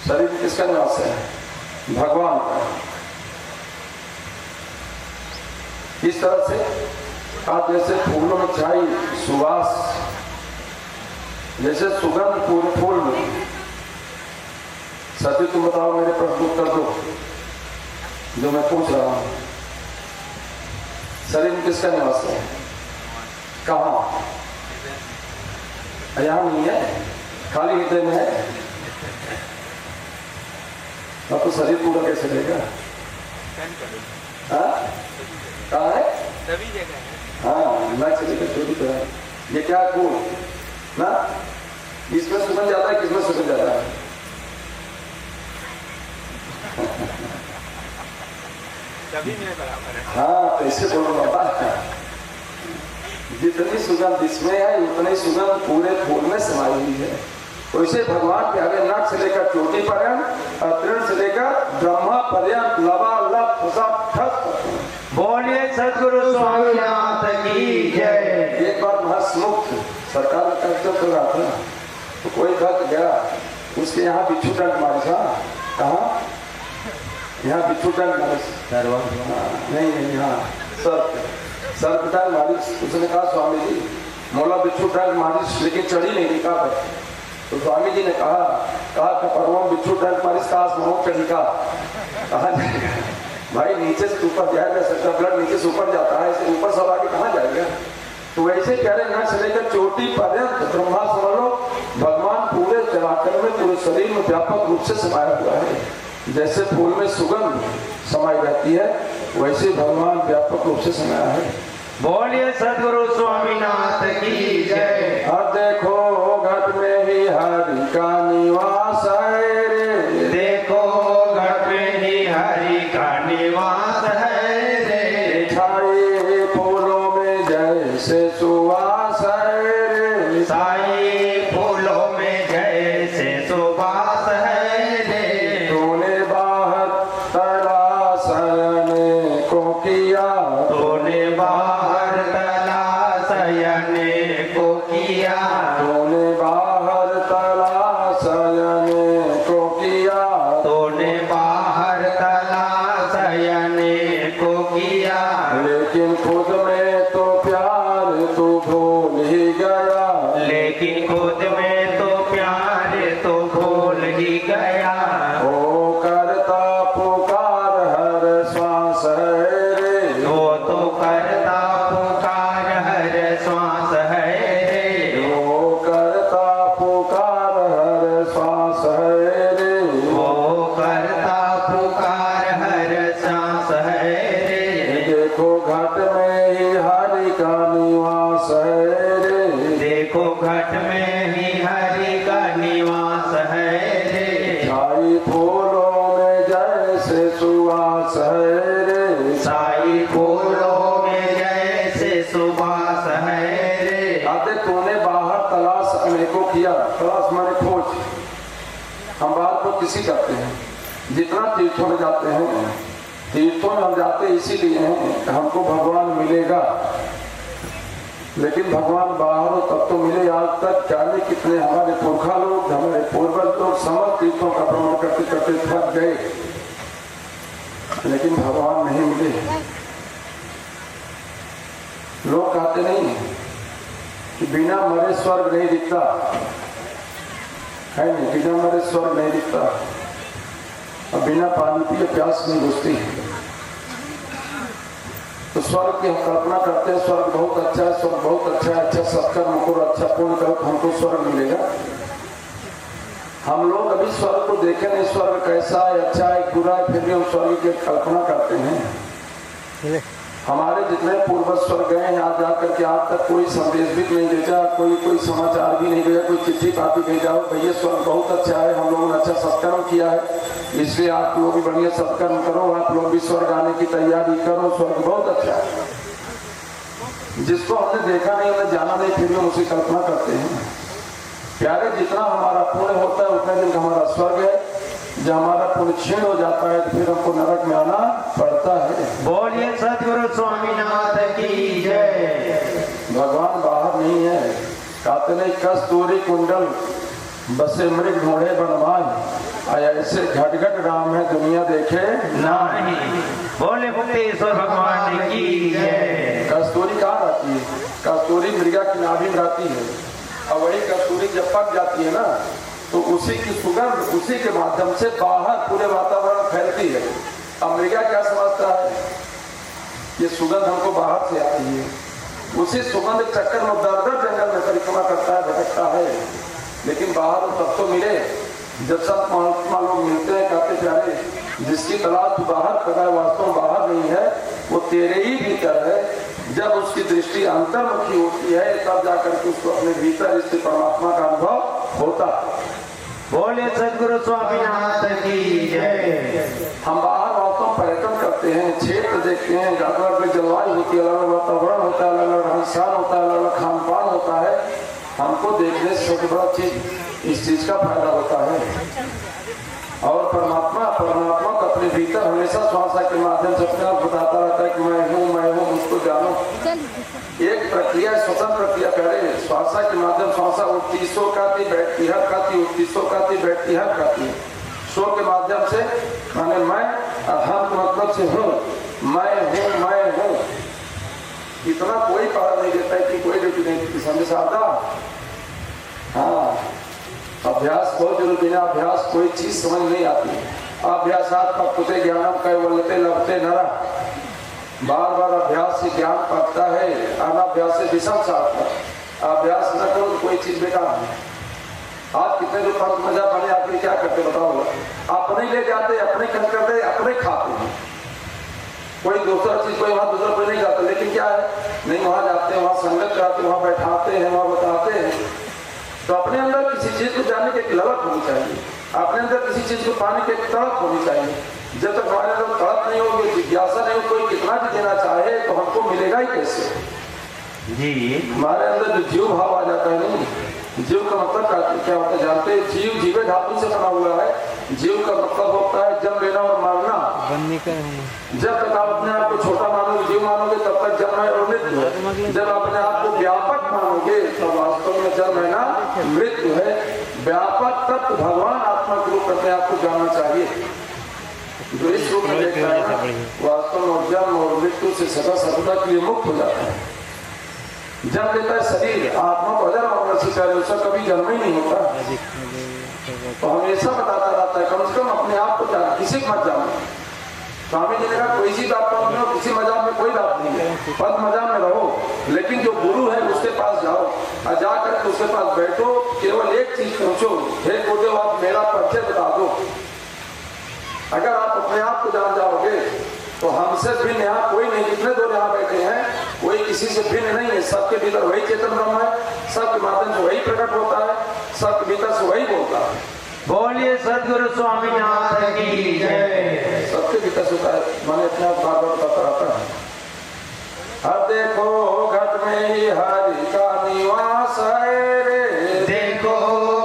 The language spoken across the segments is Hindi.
शरीर किसका निवास है? भगवान का। इस तरह से आप जैसे फूलों में छाई सुवास, जैसे सुगंध पूरे फूल में। सती तुम बताओ, मेरे प्रश्न उत्तर दो जो मैं पूछ रहा हूं। शरीर में किसका निवास है? कहाँ? यहाँ नहीं है, खाली हृदय में है। अब तो शरीर पूरा कैसे लेगा? कहाँ है? सभी जगह है। हाँ, नाक से लेकर छोटी तरह। ये क्या फूल ना, इसमें सुगंध ज्यादा है, किसमें सुगंध ज्यादा है? सभी में बराबर है। हाँ, तो इससे बोलो बाबा, जितनी सुगंध इसमें है उतनी सुगंध पूरे फूल में समाई हुई है। वैसे भगवान के आगे नाक से लेकर चोटी पर्यंत और तृण से लेकर ब्रह्मा पर्यंत लबालब ठस। बोलिए सदगुरु स्वामीनाथ की जय। एक बार हंसमुक्त सरकार का कर्तव्य कर रहा था, तो कोई भक्त गया, उसके यहाँ बिच्छू डंक मारी था। कहाँ? यहाँ बिच्छू डंक मारी नहीं, यहाँ सर्प डंक मारी। उसने कहा स्वामी जी मोला बिच्छू डंक मारी, लेकिन चढ़ी नहीं दिखा। तो स्वामी जी ने कहा परवम बिच्छू डंक मारी काश मोह चढ़ी का। कहा भाई नीचे से ऊपर जाया जा सकता, ब्लड नीचे से ऊपर जाता है, इसे ऊपर सब आगे कहाँ जाएगा? तो वैसे कह रहे नक से लेकर चोटी पर्यंत ब्रह्मा समझ लो, भगवान पूरे चराचर में, पूरे शरीर में व्यापक रूप से समाया हुआ है। जैसे फूल में सुगंध समाई रहती है, वैसे भगवान व्यापक रूप से समाया है। बोलिए सदगुरु स्वामीनाथ की जय। अब देखो घट में ही हरि का निवास है रे, देखो घट में ही हरि का निवास है रे। छाए फूलों में जैसे सुवास है रे, साई फूलों में जैसे सुवास है रे। तूने बाहर तला सयने को किया, तूने बाहर तला सयने को किया। तूने बाहर तला सयने को किया, तूने बाहर तला सयने को किया। लेकिन खुद में तो प्यार तू भूल ही गया, लेकिन खुद में तो प्यार तो भूल ही गया। ओ करता पुकार हर श्वास है रे, वो तो करता पुकार हर श्वास है रे। ओ करता पुकार हर श्वास है रे, वो करता पुकार हर श्वास है रे। देखो घट में ही हरि का निवास है रे, देखो घट में ही हरि का निवास है रे। छाई फूलों में जैसे सुवास है रे, साई फूलों में जैसे सुवास है रे। आते तूने बाहर तलाश अनेकों किया। तलाश माने खोज। हम बात को किसी करते हैं, जितना तीर्थों में जाते हैं, तीर्थों में हम जाते इसीलिए हैं कि हमको भगवान मिलेगा, लेकिन भगवान बाहर हो तब तो मिले। आज तक जाने कितने हमारे पुरखा लोग, हमारे पूर्वज लोग समस्त तीर्थों का भ्रमण करते करते थक गए, लेकिन भगवान नहीं मिले। लोग कहते नहीं कि बिना मरे स्वर्ग नहीं दिखता है, नहीं बिना मरे स्वर्ग नहीं दिखता, और बिना पानी पिए प्यास नहीं बुझती। तो स्वर्ग की हम कल्पना करते हैं, स्वर्ग बहुत अच्छा है, स्वर्ग बहुत अच्छा है, अच्छा सत्कर्म करो, अच्छा पुण्य करो, हमको स्वर्ग मिलेगा। हम लोग अभी स्वर्ग को देखे नहीं, स्वर्ग कैसा है, अच्छा है, बुरा है, फिर भी हम स्वर्ग की कल्पना करते हैं। हमारे जितने पूर्वज स्वर्ग गए हैं, आज जाकर के आज तक कोई संदेश भी नहीं भेजा, कोई समाचार भी नहीं भेजा, कोई चिट्ठी पाती भेजा हो भैया स्वर्ग बहुत अच्छा है, हम लोगों ने अच्छा सत्कर्म किया है, इसलिए आप लोग भी बढ़िया सत्कर्म करो, आप लोग भी स्वर्ग आने की तैयारी करो, स्वर्ग बहुत अच्छा है। जिसको हमने देखा नहीं, हमने जाना नहीं, फिर भी हम उसकी कल्पना करते हैं। प्यारे, जितना हमारा पुण्य होता है उतने दिन हमारा स्वर्ग है, जब हमारा पुण्य क्षीण हो जाता है तो फिर हमको नरक में आना पड़ता है। बोलिए सदगुरु स्वामीनाथ की जय। भगवान बाहर नहीं है, कहते नहीं कस्तूरी कुंडल बसे मृग ढूंढे बनवाए, ऐसे घट राम है दुनिया देखे नहीं। बोले मुक्तेश्वर भगवान की जय। कस्तूरी कहाँ रहती है? कस्तूरी मृगा की नाभि में रहती है, और वही कस्तूरी जब पक जाती है ना तो उसी की सुगंध उसी के माध्यम से बाहर पूरे वातावरण फैलती है। अब मृगा क्या समझता है? ये सुगंध हमको बाहर से आती है, उसी सुगंध के चक्कर में दर जंगल में परिक्रमा करता है, भटकता है, लेकिन बाहर तब तो मिले जब सब महात्मा लोग मिलते हैं, कहते प्यारे जिसकी तलाश तू बाहर कर रहा है वास्तव बाहर नहीं है, वो तेरे ही भीतर है। जब उसकी दृष्टि अंतर्मुखी होती है तब जाकर के उसको अपने भीतर इससे परमात्मा का अनुभव होता है। बोले सदगुरु स्वामीनाथ की जय। हम बाहर वास्तव पर्यटन करते हैं, क्षेत्र देखते हैं, अलग अलग जलवायु होती है, अलग अलग वातावरण होता है, अलग अलग रहन होता है, अलग अलग खान पान होता है। हमको देखने से सबसे बड़ा चीज इस चीज का फायदा होता है। और परमात्मा को अपने भीतर हमेशा श्वास के माध्यम से अपने आप बताता रहता है कि मैं हूँ मुझको जानो। एक प्रक्रिया स्वतंत्र प्रक्रिया करे, श्वास के माध्यम श्वास उठती सो खाती बैठती हर खाती उठती सो खाती बैठती हर खाती। सो के माध्यम से माने मैं हम मतलब से हूँ, मैं हूँ। इतना कोई पढ़ा नहीं देता है कि कोई ड्यूटी नहीं समझ आता। हाँ, अभ्यास बहुत जरूरी, बिना अभ्यास कोई चीज समझ नहीं आती। अभ्यासात पक्वते ज्ञानम कैवल्यते लभते नरा। बार बार अभ्यास से ज्ञान पकता है, अनाभ्यास से विषम साधता। अभ्यास न करो तो कोई चीज बेकार है। आज कितने लोग पंच मजा बने आके क्या करते बताओ? अपने ले जाते, अपने खर्च करते, अपने खाते हैं। कोई दूसरा चीज कोई वहां दूसरा कोई नहीं जाता, लेकिन क्या है नहीं वहां जाते हैं, वहां संगत कराते, वहां बैठाते हैं, वहां बताते हैं। तो अपने अंदर किसी चीज को जानने की ललक होनी चाहिए, अपने अंदर किसी चीज को पाने की तड़प होनी चाहिए। जब तक हमारे अंदर तड़प नहीं होगी, जिज्ञासा नहीं हो, कोई कितना भी देना चाहे तो हमको मिलेगा ही कैसे? जी हमारे अंदर जो जीव भाव आ जाता है नहीं, जीव का मतलब क्या होता है जानते हैं? जीव जीवे धातु से बना हुआ है। जीव का मतलब होता है जन्म लेना और मरना। जब तक आप अपने आप को छोटा मानोगे, जीव मानोगे, तब तक जन्म है और मृत्यु है। जब अपने आप को व्यापक मानोगे तो वास्तव में जन्म है ना मृत्यु है। व्यापक तत्व भगवान आत्मा के रूप में आपको जानना चाहिए। जो इस रूप में देखता है ना वास्तव में जन्म और मृत्यु से सदा सर्वदा के लिए मुक्त हो जाता है। जन्म लेता है शरीर, आत्मा को अजर और उसका कभी जन्म ही नहीं होता। तो हमेशा बताता रहता है कम से कम अपने आप को जाना, किसी को मत जाना। स्वामी जी ने कहा कोई सी बात नहीं हो, किसी मजाक में कोई बात नहीं है, पद मजाक में रहो, लेकिन जो गुरु है उसके पास जाओ और जाकर उसके पास बैठो। केवल एक चीज पूछो, हे गुरुदेव आप मेरा परिचय बता दो। अगर आप अपने आप को जान जाओगे तो हमसे भिन्न यहाँ कोई नहीं। जितने लोग यहाँ बैठे हैं कोई किसी से भिन्न नहीं है। सबके भीतर वही चेतन ब्रह्म है, सबके माध्यम से वही प्रकट होता है, सबके भीतर से वही बोलता है। बोलिए सदगुरु स्वामीनाथ की जय। सबके भीतर से होता है, मैंने अपने आप बार बार बताता रहता है। अब देखो घट में ही हरि का निवास है रे, देखो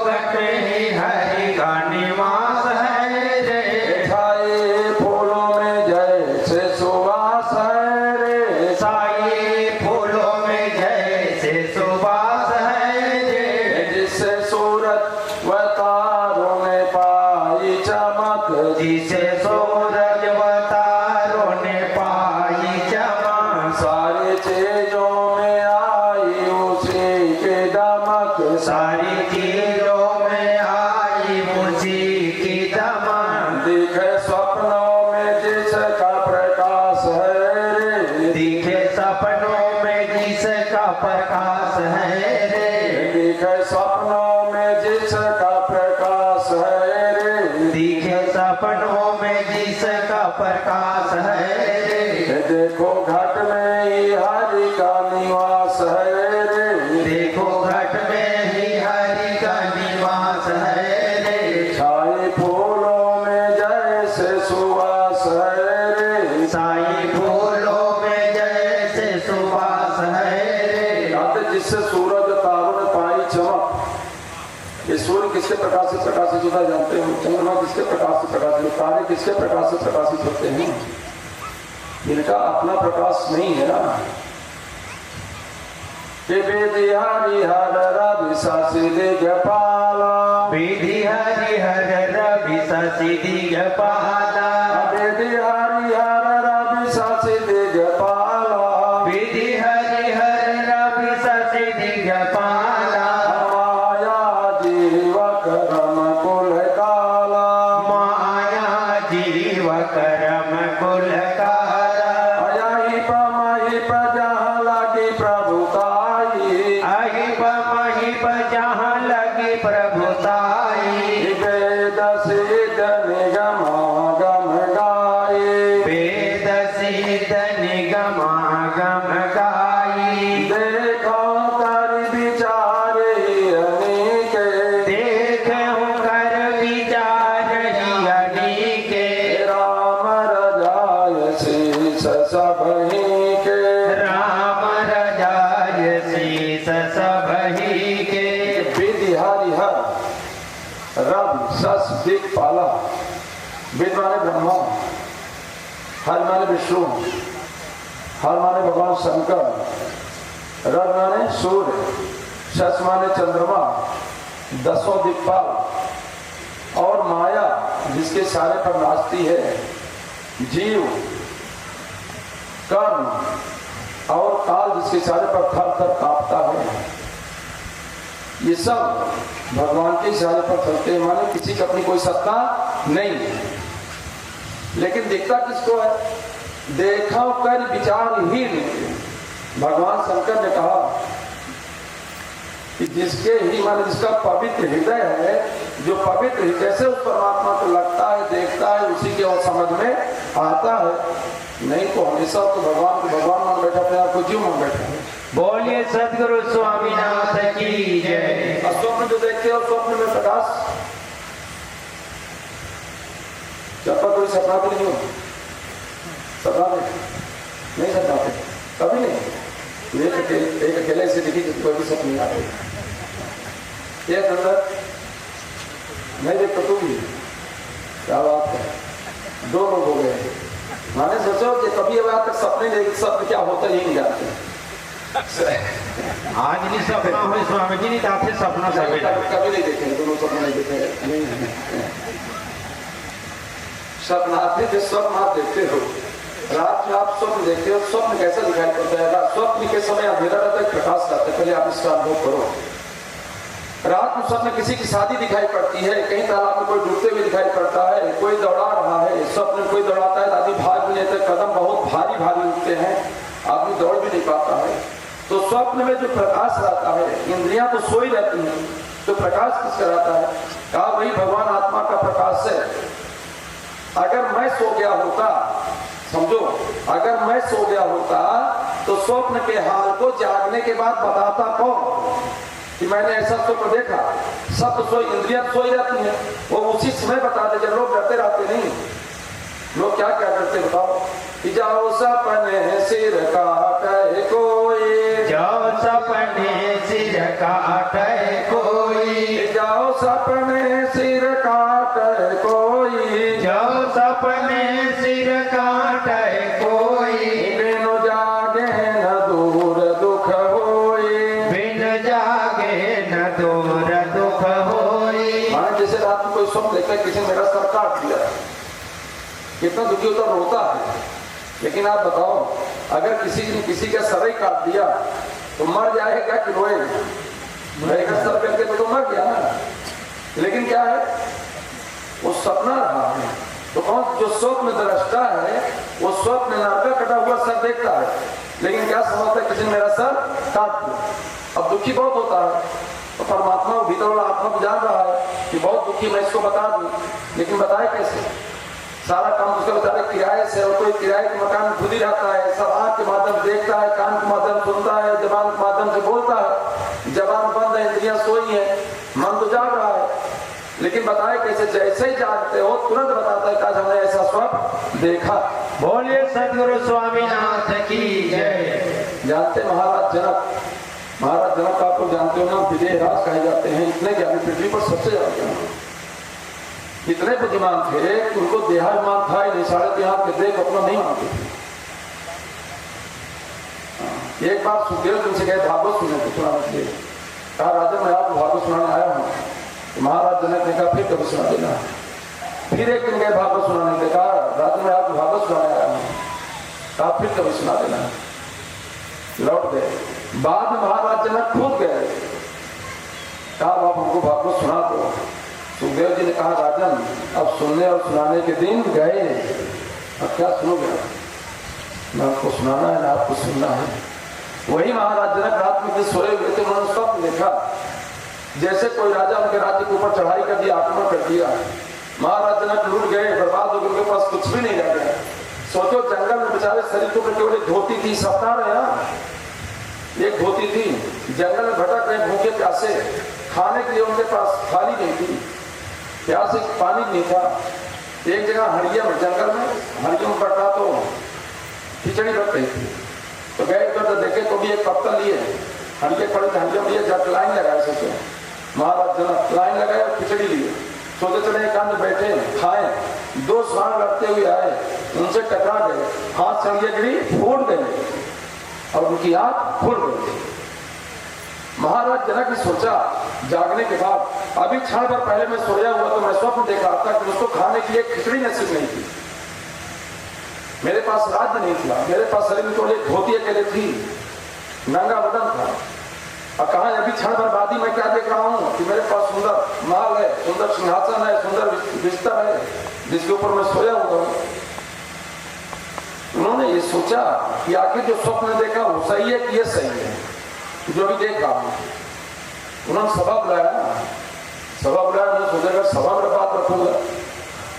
घट में ही हरि का निवास है रे। छाए फूलों में जैसे सुवास है रे, साई फूलों में जैसे सुवास है रे। जिससे सूरज व तारों ने पाई चमक, जिसे सूरज व तारों ने पाई चमक। सारी चीजों में आई उसी के दमक, सारी चीजों में आई उसी की दमक। दिखे स्वप्नों में जिसका प्रकाश है रे, दिखे सपनों में जिसका प्रकाश है रे। दिखे स्वप्नों में जिसका प्रकाश है रे, दिखे सपनों में जिसका प्रकाश है रे। देखो घट में ही हरि का निवास है रे, देखो घट में ही हरि का निवास है रे। छाए फूलों में जैसे सुवास है रे, साई फूलों में जैसे सुवास है रे। कहते जिससे सूरज तारों ने पाई चमक। ये सूर्य किसके प्रकाश से प्रकाशित होता है जानते हो? चंद्रमा किसके प्रकाश से प्रकाशित, तारे किसके प्रकाश से प्रकाशित होते हैं? इनका अपना प्रकाश नहीं है ना। विधि हरि हर रवि शशि दिग्पाल, विधि हरि हर रवि दिगपाला विधि हरिहर रवि शशि दिगपाला विधि हरिहर रवि शशि दिगपाला माया जीव करम कुल काला माया जीव करम कुल काला अयहिप महिप जहाँ लगी प्रभुताई अहिप महिप जहाँ लगी प्रभुताई वेद सिद्ध निगमागम गाये वेद सिद्ध निगमागम गाई देखो कर विचारे अनेके देखूं कर विचार हियनी के राम रजाय शीस सबहि के राम रजाय शीस सबहि के विधि हरिहर रवि शश दिक्पाला विद माने ब्रह्मा हर माने विष्णु हर माने भगवान शंकर रवि माने सूर्य शश माने चंद्रमा दसों दिक्पाल और माया जिसके सारे पर नाचती है जीव कर्म और काल जिसके सारे पर थर थर कांपता है ये सब भगवान के इशारे पर चलते हैं माने किसी की अपनी कोई सत्ता नहीं लेकिन दिखता किसको है देखा कर विचार ही नहीं भगवान शंकर ने कहा कि जिसके ही माने जिसका पवित्र हृदय है जो पवित्र हृदय से उस परमात्मा को लगता है देखता है उसी के और समझ में आता है नहीं तो हमेशा तो भगवान को भगवान मान बैठा अपने आप को जीव मान बैठा है बोलिए सदगुरु स्वामीनाथ की जय। और स्वप्न जो देखते हो स्वप्न में प्रकाश चप्पा कोई सपना भी नहीं हो सपना नहीं सपनाते कभी नहीं एक अकेले से दिखी कोई भी सपने नहीं आते एक अंदर नहीं देखता तू भी क्या बात है दो लोग हो गए मैंने सोचो कि कभी अब तक सपने नहीं सपने क्या होता ही नहीं जानते आज नहीं सपना हुए स्वामी जी नहीं तो आपसे सपना सभी कभी नहीं देखे दोनों सपना नहीं देखे सपना आते थे स्वप्न आप देखते हो रात में आप स्वप्न देखते हो स्वप्न कैसा दिखाई पड़ता है स्वप्न के समय अंधेरा रहता है प्रकाश रहता है पहले आप इसका अनुभव करो रात में स्वप्न किसी की शादी दिखाई पड़ती है कहीं तालाब में कोई डूबते हुए दिखाई पड़ता है कोई दौड़ा रहा है स्वप्न में कोई दौड़ाता है आदमी भाग भी नहीं था कदम बहुत भारी भारी उठते हैं आदमी दौड़ भी नहीं पाता है तो स्वप्न में जो प्रकाश रहता है इंद्रियां तो सोई रहती हैं तो प्रकाश किसका रहता है कहा वही भगवान आत्मा का प्रकाश है अगर मैं सो गया होता समझो अगर मैं सो गया होता तो स्वप्न के हाल को जागने के बाद बताता कौन कि मैंने ऐसा स्वप्न देखा सब तो इंद्रियां सोई रहती हैं वो उसी समय बताते जब लोग डरते रहते नहीं लोग क्या क्या करते बताओ कि जाओ सपने सिर काटे कोई जाओ सपने सिर काटे कोई जाओ सपने सिर काटे कोई जाओ सपने सिर काटे कोई बिनु जागे न दूर दुख होई बिन जागे न दूर दुख होई हाँ जैसे रात में कोई स्वप्न देखता है किसी ने मेरा सर काट दिया कितना दुखी होता रोता है लेकिन आप बताओ अगर किसी ने किसी का सर ही काट दिया तो मर जाएगा कि रोएगा सर करके तो मर गया ना लेकिन क्या है वो सपना रहा है तो कौन जो स्वप्न दृष्टा है वो स्वप्न नरका कटा हुआ सर देखता है लेकिन क्या समझता है किसी ने मेरा सर काट दिया अब दुखी बहुत होता है तो परमात्मा भीतर वाला आत्मा को जान रहा है कि बहुत दुखी मैं इसको बता दूं लेकिन बताए कैसे सारा काम उसके बेचारे किराए से और कोई किराए के मकान में खुद ही रहता है सब आँख के माध्यम से देखता है कान के माध्यम से सुनता है जबान के माध्यम से बोलता है जबान बंद है इंद्रियां सोई है मन तो जाग रहा है लेकिन बताए कैसे जैसे ही जागते हो तुरंत बताता है कि हमने ऐसा स्वप्न देखा बोलिए सदगुरु स्वामीनाथ की जय। जानते महाराज जनक आपको जानते हो ना विजय राज कहे जाते हैं इतने ज्ञानी पृथ्वी पर सबसे ज्यादा ज्ञानी इतने बुद्धिमान थे कि उनको देहाभिमान था ही नहीं 3.5 के देख अपना नहीं मानते थे एक बार सुखदेव तुमसे कहे भागवत सुने थे सुनाने के लिए कहा राजा मैं आपको भागवत सुनाने आया हूँ तो महाराज जनक ने कहा फिर कभी सुना देना फिर एक दिन गए भागवत सुनाने के, कहा रात में आपको भागवत सुनाने आया हूँ, कहा फिर कभी सुना देना। लौट गए। बाद में महाराज जनक खुद गए, कहा आप हमको भागवत सुना दो। सुखदेव जी ने कहा राजन अब सुनने और सुनाने के दिन गए, अब क्या सुनोगे, ना आपको सुनाना है ना आपको सुनना है। वही महाराज जनक रात में सोए हुए थे, उन्होंने स्वप्न देखा जैसे कोई राजा उनके राज्य के ऊपर चढ़ाई कर दिया, आक्रमण कर दिया। महाराज जनक लूट गए, बर्बाद हो गए, उनके पास कुछ भी नहीं रह गया। सोचो जंगल में बेचारे शरीर को केवल एक धोती थी, सप्ताह रहे, एक धोती थी, जंगल में भटक रहे भूखे प्यासे, खाने के लिए उनके पास थाली नहीं थी, प्यासे पानी नहीं था। एक जगह हड़िया में, जंगल में हड़ियों में पड़ा तो खिचड़ी रख रही थी, तो गए तो देखे तो भी एक पत्तल लिए, हड़िया पड़े थे, हड़ियों लिए जब लाइन लगाए, सोचे महाराज जनक लाइन लगाए और खिचड़ी लिए, सोचे चले एकांत बैठे खाए। दो स्वान लड़ते हुए आए, उनसे टकरा गए, हाथ सड़िए गिरी, फूट गए और उनकी आंख खुल गई। महाराज जनक ने सोचा जागने के बाद, अभी क्षण भर पहले मैं सोया हुआ तो मैं स्वप्न देखा था कि मुझको खाने की एक खिचड़ी नसीब नहीं थी, मेरे पास राज्य नहीं था, मेरे पास शरीर में तो एक धोती अकेले थी, नंगा बदन था। और कहा अभी क्षण भर बाद ही मैं क्या देख रहा हूँ कि मेरे पास सुंदर माल है, सुंदर सिंहासन है, सुंदर बिस्तर है जिसके ऊपर मैं सोया हुआ हूँ। उन्होंने ये सोचा कि आखिर जो स्वप्न देखा वो सही है कि ये सही है जो भी देख रहा हूँ। उन्होंने सभा बुलाया, उन्होंने सोचा अगर सभा में बात रखूंगा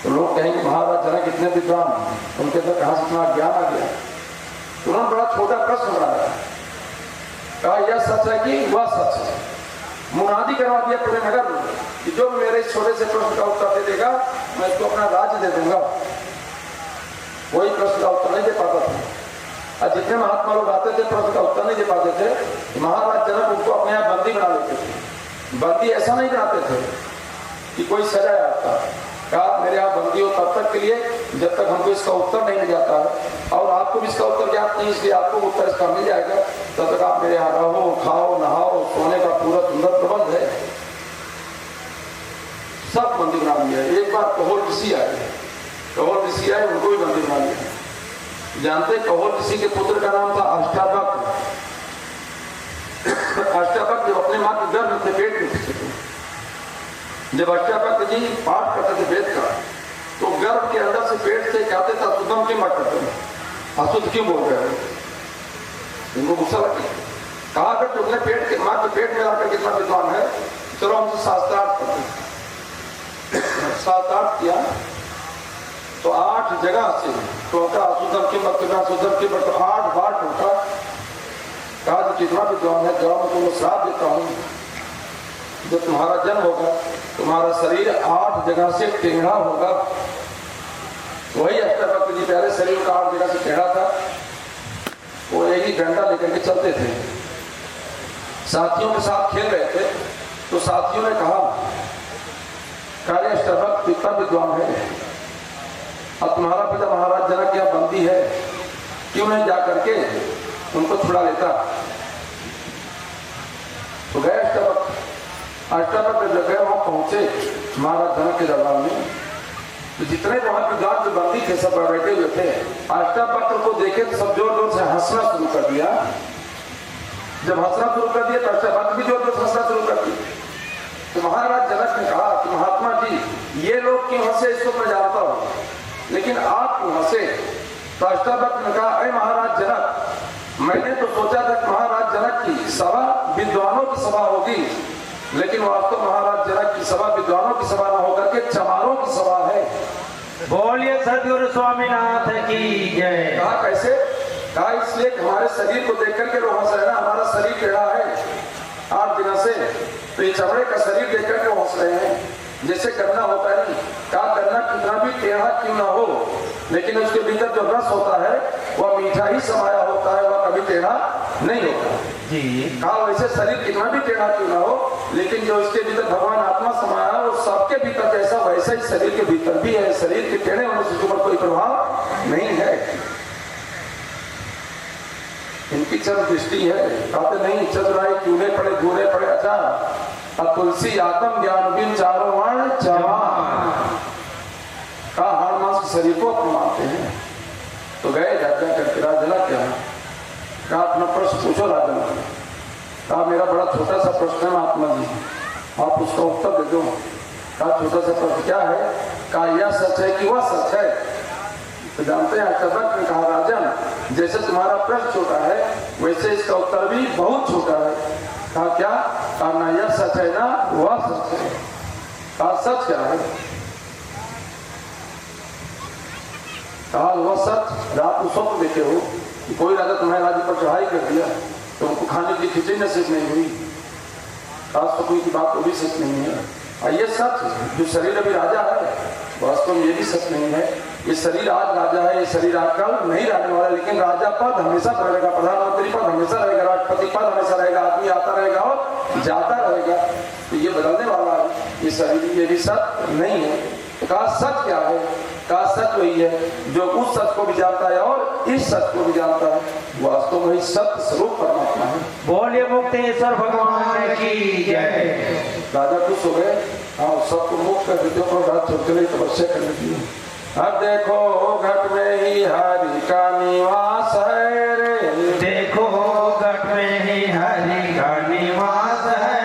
तो लोग कहेंगे महाराज जनक इतने विद्वान, उनके अंदर कहाँ से इतना ज्ञान आ गया। उन्होंने बड़ा छोटा प्रश्न बनाया, कहा यह सच है कि वह सच है। मुनादी करवा दिया पूरे नगर में कि जो मेरे इस छोटे से प्रश्न का उत्तर दे देगा मैं इसको अपना राज्य दे दूंगा। कोई प्रश्न का उत्तर नहीं दे पाता था, और जितने महात्मा लोग आते थे प्रश्न का उत्तर नहीं दे पाते थे, महाराज जनक उनको अपने यहाँ बंदी बना लेते थे। बंदी ऐसा नहीं बनाते थे कि कोई सजा आता, कहा मेरे यहाँ बंदी हो तब तक के लिए जब तक हमको इसका उत्तर नहीं मिल जाता है, और आपको भी इसका उत्तर ज्ञात नहीं, इसलिए आपको उत्तर इसका मिल जाएगा, तब तक आप मेरे यहाँ रहो, खाओ, नहाओ, सोने का पूरा सुंदर प्रबंध है। सब बंदी बना लिया। एक बार कहोल ऋषि आए, उनको भी बंदी बना लिया। जानते कहोल ऋषि के पुत्र का नाम था अष्टावक्र। अष्टावक्र जब अपने माँ के गर्भ में पेट में थे, जब अष्टावक्र जी पाठ करते थे वेद का, तो गर्भ के अंदर से पेट से कहते थे अशुद्धम क्यों मत करते हैं, अशुद्ध क्यों बोल रहे हो। इनको गुस्सा लगे, कहा अगर तुमने पेट के माँ के पेट में आकर कितना विद्वान है, चलो हमसे शास्त्रार्थ करते। शास्त्रार्थ किया तो 8 जगह से टोका अशुद्धम की मत करना, अशुद्धम की मत, 8 बार टोका। कहा जो कितना विद्वान है, जाओ मैं तुमको श्राप देता हूँ, जब तुम्हारा जन्म होगा तुम्हारा शरीर 8 जगह से टेढ़ा होगा। वही अष्टावक्र जी पहले शरीर का 8 जगह से टेढ़ा था, वो एक ही डंडा लेकर के चलते थे। साथियों के साथ खेल रहे थे तो साथियों ने कहा कार्य अष्टावक्र कितना विद्वान है, अब तुम्हारा पिता महाराज जनक क्या बंदी है, क्यों नहीं जा करके उनको छुड़ा लेता। तो गए अष्टावक्र जब गए वहां पहुंचे महाराज जनक के दरबार में, तो जितने वहां विद्वान जो बंदी थे सब बैठे हुए थे, अष्टावक्र को देखे तो सब जोर जोर से हंसना शुरू कर दिया। जब हंसना शुरू कर दिया तो अष्टावक्र भी जोर जोर से हंसना शुरू कर दिया। तो महाराज जनक ने कहा कि महात्मा जी ये लोग क्यों हंसे इसको मैं जानता हूँ, लेकिन आप क्यों हंसे। तो अष्टावक्र ने कहा अरे महाराज जनक, मैंने तो सोचा था कि महाराज जनक की सभा विद्वानों की सभा होगी, लेकिन वास्तव महाराज जनक की सभा विद्वानों की सभा न होकर के चमारों की सभा है। बोलिए सदगुरु स्वामीनाथ की जय। कहा कैसे, कहा इसलिए हमारे शरीर को देख करके लोग हंस रहे हैं, हमारा शरीर टेढ़ा है 8 दिनों से, तो ये चमड़े का शरीर देख करके हंस रहे हैं। जैसे करना होता है, कहा करना कितना भी टेढ़ा क्यों ना हो, लेकिन उसके भीतर जो रस होता है वह मीठा ही समाया होता है, वह कभी टेढ़ा नहीं होता जी। कहा वैसे शरीर कितना भी टेढ़ा क्यों ना हो, लेकिन जो इसके भीतर भगवान आत्मा समाया है वो सबके भीतर जैसा वैसा ही शरीर के भीतर भी है। शरीर के टेढ़े होने से उसके ऊपर कोई प्रभाव नहीं है, इनकी चंद दृष्टि है। कहते नहीं चतुराई चूने पड़े दूरे पड़े अचार, तुलसी आत्म ज्ञान बिन चारों वर्ण चमा। कहा हाड़ मांस के शरीर को अपने मानते हैं। तो गए राजा करके, राजा क्या है? कहा अपना प्रश्न पूछो राजा। कहा मेरा बड़ा छोटा सा प्रश्न है महात्मा जी, आप उसका उत्तर दे दो। कहा छोटा सा प्रश्न क्या है? कहा यह सच है कि वह सच है? तो जानते हैं अकबर ने कहा राजन जैसे तुम्हारा प्रश्न छोटा है वैसे इसका उत्तर भी बहुत छोटा है। कहा क्या? कहा ना यह सच है ना वह सच है। कहा सच क्या है? कहा वह सच रात को स्वप्न देखे हो कि कोई राजा तुम्हारे राज्य पर चढ़ाई कर दिया तो उनको खाने की खिचड़ी नसीब नहीं हुई। कहा स्वप्न की बात वो भी सच नहीं है। और ये सच जो शरीर अभी राजा है वास्तव में ये भी सच नहीं है। ये शरीर आज राजा है, ये शरीर आज कल नहीं रहने वाला, लेकिन राजा पद हमेशा रहेगा, प्रधानमंत्री पद हमेशा रहेगा, राष्ट्रपति पद हमेशा रहेगा, आदमी आता रहेगा और जाता रहेगा। तो ये बदलने वाला है, ये शरीर ये भी सच नहीं है। तो कहा सच क्या है? कहा सच वही है जो उस सच को भी जानता है और इस सच को भी जानता है, वास्तव में सत्य स्वरूप परमात्मा है। बोलिए मुक्तेश्वर भगवान की जय। राजा खुश हो गए, हाँ सबको मुक्त कर देते हो, रात चलते तपस्या करने की। अब देखो घट में ही हरि का निवास है रे, देखो घट में ही हरि का निवास है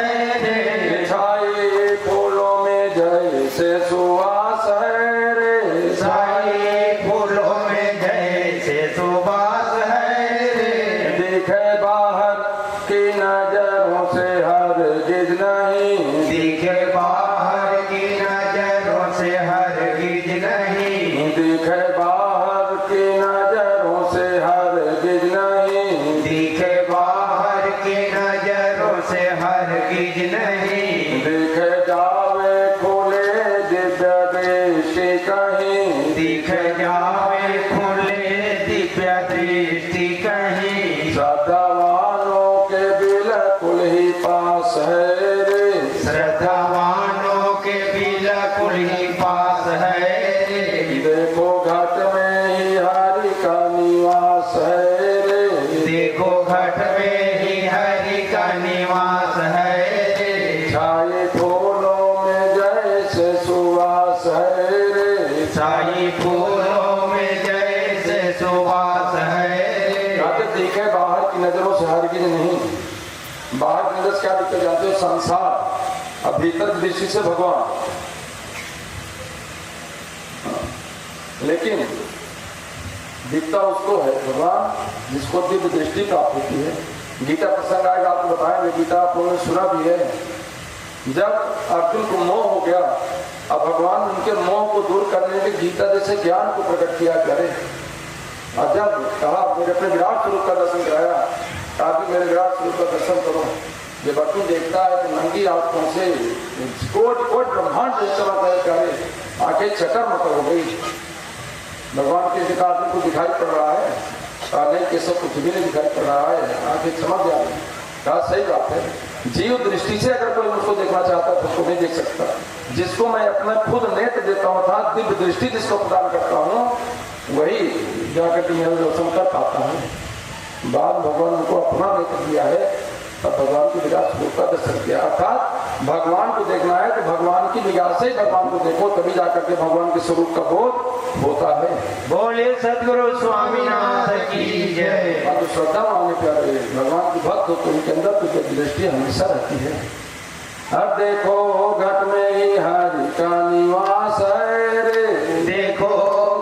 रे, छाए फूलों में जैसे सुवास है रे, छाए फूलों में जैसे सुवास है रे, दिखे बाहर की नजरों से हरगिज नहीं, दिखे बाहर की नजरों से हरगिज नहीं, दिखे बाहर की नजरों से हरगिज नहीं, दिखे बाहर की नजरों से हरगिज नहीं, दिखे जावे खुले दिव्य दृष्टि कहीं, दिख जावे खुले दिव्य दृष्टि कहीं, श्रद्धावानों के बिल्कुल ही पास है रे, श्रद्धावानों के बिल्कुल ही पास है रे, देखो घाट में ही हरि का निवास है रे, देखो घट में ही हरि का निवास है रे, छाए फूलों में जैसे सुवास है रे, छाई फूलों में जैसे सुवास है रे, राजा देखे बाहर की नजरों से हरगिज नहीं। बाहर की नजर से क्या दिखते जानते हो? संसार। अब भीतर की दृष्टि से भगवान, लेकिन दिखता उसको है भगवान जिसको दिव्य दृष्टि प्राप्त होती है। गीता प्रसंग आएगा आपको बताएंगे, गीता आप लोगों ने सुना भी है। जब अर्जुन को मोह हो गया, अब भगवान उनके मोह को दूर करने के गीता जैसे ज्ञान को प्रकट किया करे। और जब कहा मेरे अपने विराट स्वरूप का दर्शन कराया, ताकि मेरे विराट स्वरूप का दर्शन करो। जब अर्जुन देखता है तो नंगी आंखों से कोट कोट ब्रह्मांड करे, आंखें चकर मकर हो गई। भगवान के विकार को दिखाई पड़ रहा है, नहीं के सब कुछ भी नहीं दिखाई पड़ रहा है, आंखें चमक जा रही। कहा सही बात है, जीव दृष्टि से अगर कोई मुझको देखना चाहता है तो उसको नहीं देख सकता। जिसको मैं अपना खुद नेत्र देता हूँ अर्थात दिव्य दृष्टि जिसको प्रदान करता हूँ वही जाकर के मेरा दर्शन कर पाता है। बाद भगवान को अपना नेत्र दिया है, तब भगवान की विराट स्वरूप का दर्शन किया। अर्थात भगवान को देखना है तो भगवान की निगाह से भगवान को देखो, तभी जाकर के भगवान के स्वरूप का बोध होता है। बोले सदगुरु स्वामीनाथ की जय। तो श्रद्धा मांगे प्यारे, भगवान की भक्त हो तो उनके अंदर तो दृष्टि हमेशा रहती है। अब देखो घट में ही हरि का निवास है रे, देखो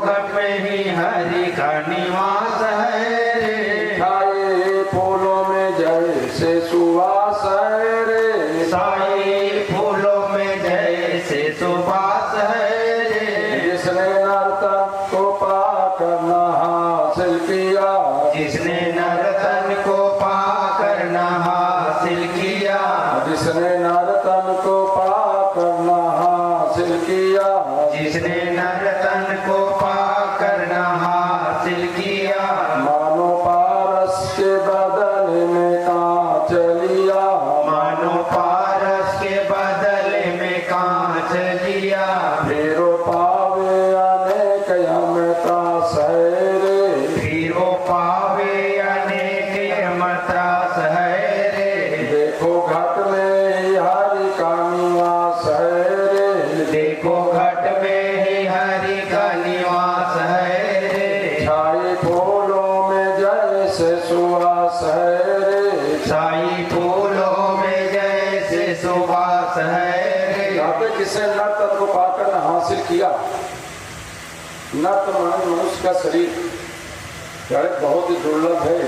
घट में ही हरि का निवास है रे, छाए फूलों में जैसे सुवास है रे, साई फूलों में जैसे सुवास है रे, जिसने नर्तन को पाकर न हासिल किया, जिसने नर्तन को पाकर न हासिल किया, जिसने नर्तन को पाकर न हासिल किया, जिसने नर्तन को पाकर न हासिल किया, मानो पारस के बदले में कांच लिया, मानो पारस के बदले में कांच लिया, फेरो पावे अनेक यमता नर माने मनुष्य का शरीर बहुत ही दुर्लभ है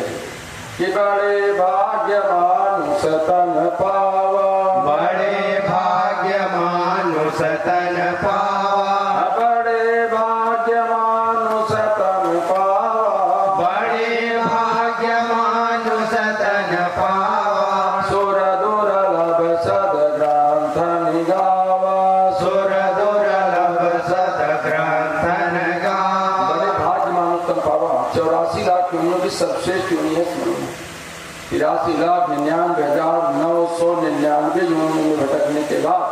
कि बड़े भाग्यवान सतन पावा, बड़े भाग्यवान सतन पावा, बड़े भाग्यवान सतन पावा, बड़े भाग्यवान सतन पावा, सुर दुर्लभ सद ग्रंथ निगावा, सुर दुर्लभ सद ग्रंथ निगावा। बड़े भाग्यवान सतन पावा। 84 लाख योनियों की सर्वश्रेष्ठ योनि है 83,99,999 योनियों में भटकने के बाद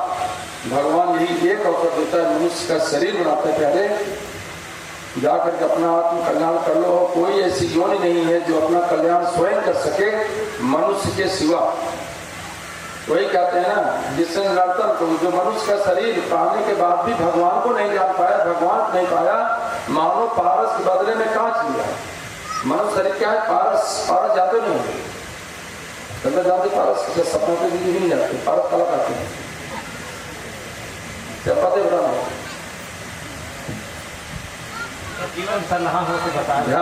भगवान यही एक अवसर देता है, मनुष्य का शरीर बनाते हैं। पहले जाकर के अपना आत्म कल्याण कर लो। कोई ऐसी योनि नहीं है जो अपना कल्याण स्वयं कर सके मनुष्य के सिवा। वही कहते हैं ना, जिससे निरंतर को जो मनुष्य का शरीर पाने के बाद भी भगवान को नहीं जान पाया, भगवान नहीं पाया, मानो पारस के बदले में कांच लिया। मनुष्य शरीर क्या है? पारस। पारस जाते नहीं, कहते जाते पारस के सपनों के लिए नहीं जाते। पारस कला करते हैं, क्या पते बड़ा जीवन सलाह हो तो बता दे।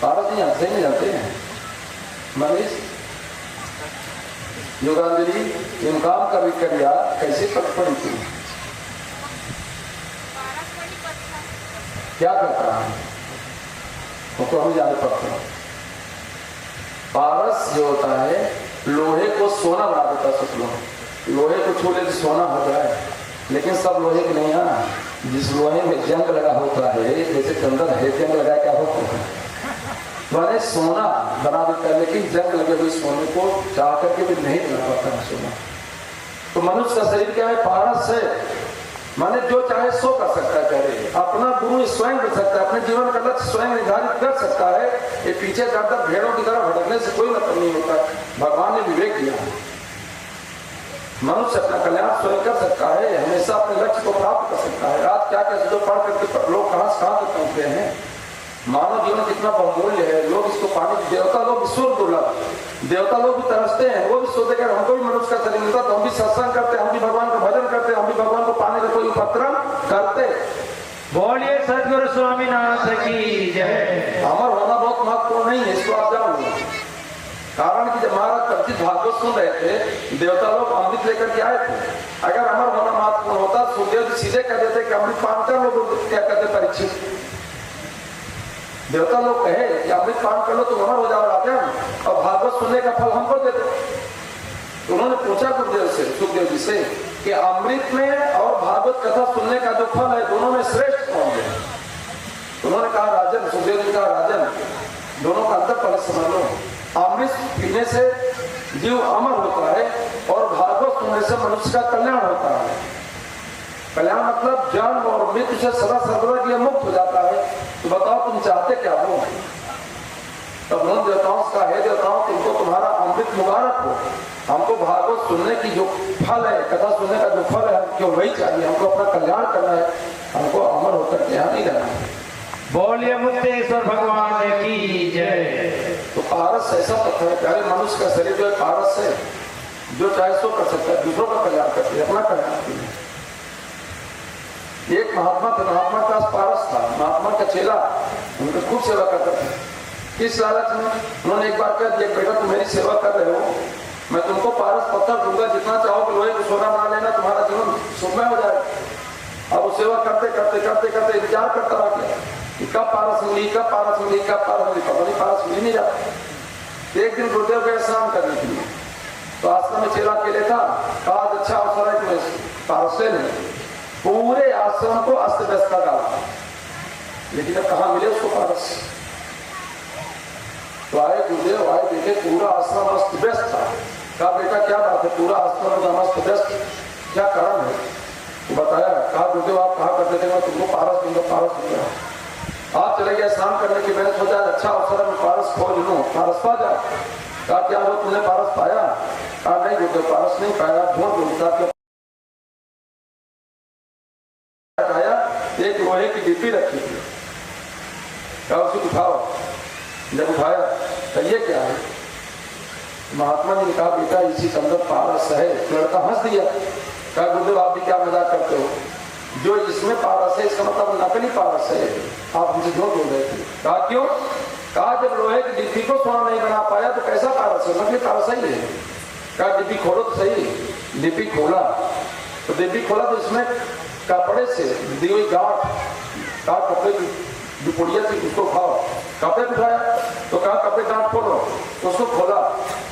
पारस नहीं आते, नहीं जाते हैं। मनीष योगांजलि इन काम कर यार कैसे पट पड़ी थी, क्या करता है तो हम जाने पड़ते हैं। पारस जो होता है लोहे को सोना बना देता है। सोच लो, लोहे को छू ले सोना हो जाए, लेकिन सब लोहे के नहीं है। जिस लोहे में जंग लगा होता है, जैसे चंदन है जंग लगा क्या होता है, मैंने सोना बना देता है, लेकिन जंग लगे हुए सोने को चाह करके भी नहीं बना पाता है सोना। तो मनुष्य का शरीर क्या है? पारस है। माने जो चाहे सो कर सकता है, करे अपना गुरु स्वयं कर सकता है, अपने जीवन का लक्ष्य स्वयं निर्धारित कर सकता है। ये पीछे जाकर भेड़ों की तरह भटकने से कोई मतलब नहीं होता। भगवान ने विवेक दिया, मनुष्य अपना कल्याण स्वयं कर सकता है, हमेशा अपने लक्ष्य को प्राप्त कर सकता है। आज क्या क्या जो पढ़ करके लोग कहां से कहां तक पहुंचते हैं। मानव जीवन कितना बहुमूल्य है, लोग इसको पाने की, देवता लोग ईश्वर दुर्लभ, देवता लोग भी तरसते हैं। वो भी सोचते हैं हमको भी मनुष्य का शरीर मिलता तो हम भी सत्संग करते, हम भी भगवान का भजन करते, हम भी भगवान को पाने का कोई उपक्रम करते। बोलिए सदगुरु स्वामीनाथ की जय। अमर होना बहुत महत्वपूर्ण नहीं है, इसको आप जान लो। कारण कि जब महाराज कथित भागवत सुन रहे थे, देवता लोग अमृत लेकर के आए थे। अगर अमर होना महत्वपूर्ण होता, सुखदेव जी सीधे कह देते कि अमृत पान कर लो। क्या कहते परीक्षित? देवता लोग कहे कि अमृत पान कर लो तुम अमर हो जाओ राजा, और भागवत सुनने का फल हमको दे दो। तो उन्होंने पूछा गुरुदेव से, सुखदेव जी से, कि अमृत में और भागवत कथा सुनने का जो फल है, दोनों में श्रेष्ठ कौन है? उन्होंने कहा राजन, सुखदेव जी कहा राजन, दोनों का अंतर पहले समझ लो। अमृत पीने से जीव अमर होता है, और भागवत सुनने से मनुष्य का कल्याण होता है। कल्याण मतलब जन्म और मृत्यु से सदा सर्वदा के लिए मुक्त हो जाता है। तो बताओ तुम चाहते क्या हो? तब उन देवताओं से कहा, हे देवताओं, तुमको तुम्हारा अमृत मुबारक हो, हमको भागवत सुनने की जो फल है, कथा सुनने का जो फल है, क्यों वही चाहिए। हमको अपना कल्याण करना है, हमको अमर होकर के यहाँ नहीं रहना है। बोलिए मुक्तेश्वर भगवान की जय। तो पारस ऐसा पत्थर है, प्यारे मनुष्य का शरीर जो है पारस है, जो चाहे सो कर सकता है, दूसरों का कल्याण करते अपना कल्याण करते हैं। एक महात्मा थे, महात्मा का पारस था, महात्मा का चेला उनकी खूब सेवा करता था। किस लालच में? उन्होंने एक बार कह दिया, बेटा तुम मेरी सेवा कर रहे हो, मैं तुमको पारस पत्थर दूंगा, जितना चाहो लोहे को सोना बना लेना, तुम्हारा जीवन सुखमय हो जाएगा। अब वो सेवा करते करते करते करते इंतजार करता रह गया कि कब पारस मिली, कब पारस मिली, कब पारस मिली। पता नहीं पारस मिली नहीं जाता। एक दिन गुरुदेव गए स्नान करने के लिए, तो आश्रम में चेला अकेले था। आज अच्छा अवसर है कि मैं पारस ले लूं। पूरे आश्रम को अस्त व्यस्त कर डाला, लेकिन अब कहाँ मिले उसको पारस? तो आए गुरुदेव, आए देखे पूरा आश्रम अस्त व्यस्त था। कहा बेटा क्या बात है, पूरा आश्रम अस्त व्यस्त, क्या कारण है? तो बताया। कहा गुरुदेव आप कहा करते थे मैं तुमको पारस दूंगा, पारस दूंगा। आप चले गए स्नान करने की, मैंने सोचा अच्छा अवसर है मैं पारस खोज लूं, पारस पा जाए। कहा क्या हो तुमने पारस पाया? कहा नहीं गुरुदेव पारस नहीं पाया, ढूंढ ढूंढता एक लोहे की डिब्बी रखी थी। क्या उसे उठाओ? जब उठाया तो ये क्या है? महात्मा जी ने कहा बेटा इसी के अंदर पारस है। लड़का हंस दिया, कहा गुरुदेव आप भी क्या मजाक करते हो, जो इसमें पारस है इसका मतलब नकली पारस है, आप हमसे झूठ बोल रहे थे। कहा क्यों? कहा जब लोहे की डिब्बी को सोना नहीं बना पाया तो कैसा पारस है, नकली पारस ही है। कहा डिब्बी खोलो तो सही। डिब्बी खोला तो इसमें कपड़े से दी हुई गांठ, कहा कपड़े की जो पुड़िया थी उसको खाओ। कपड़े उठाया तो कहा कपड़े गांठ खोलो, उसको खोला,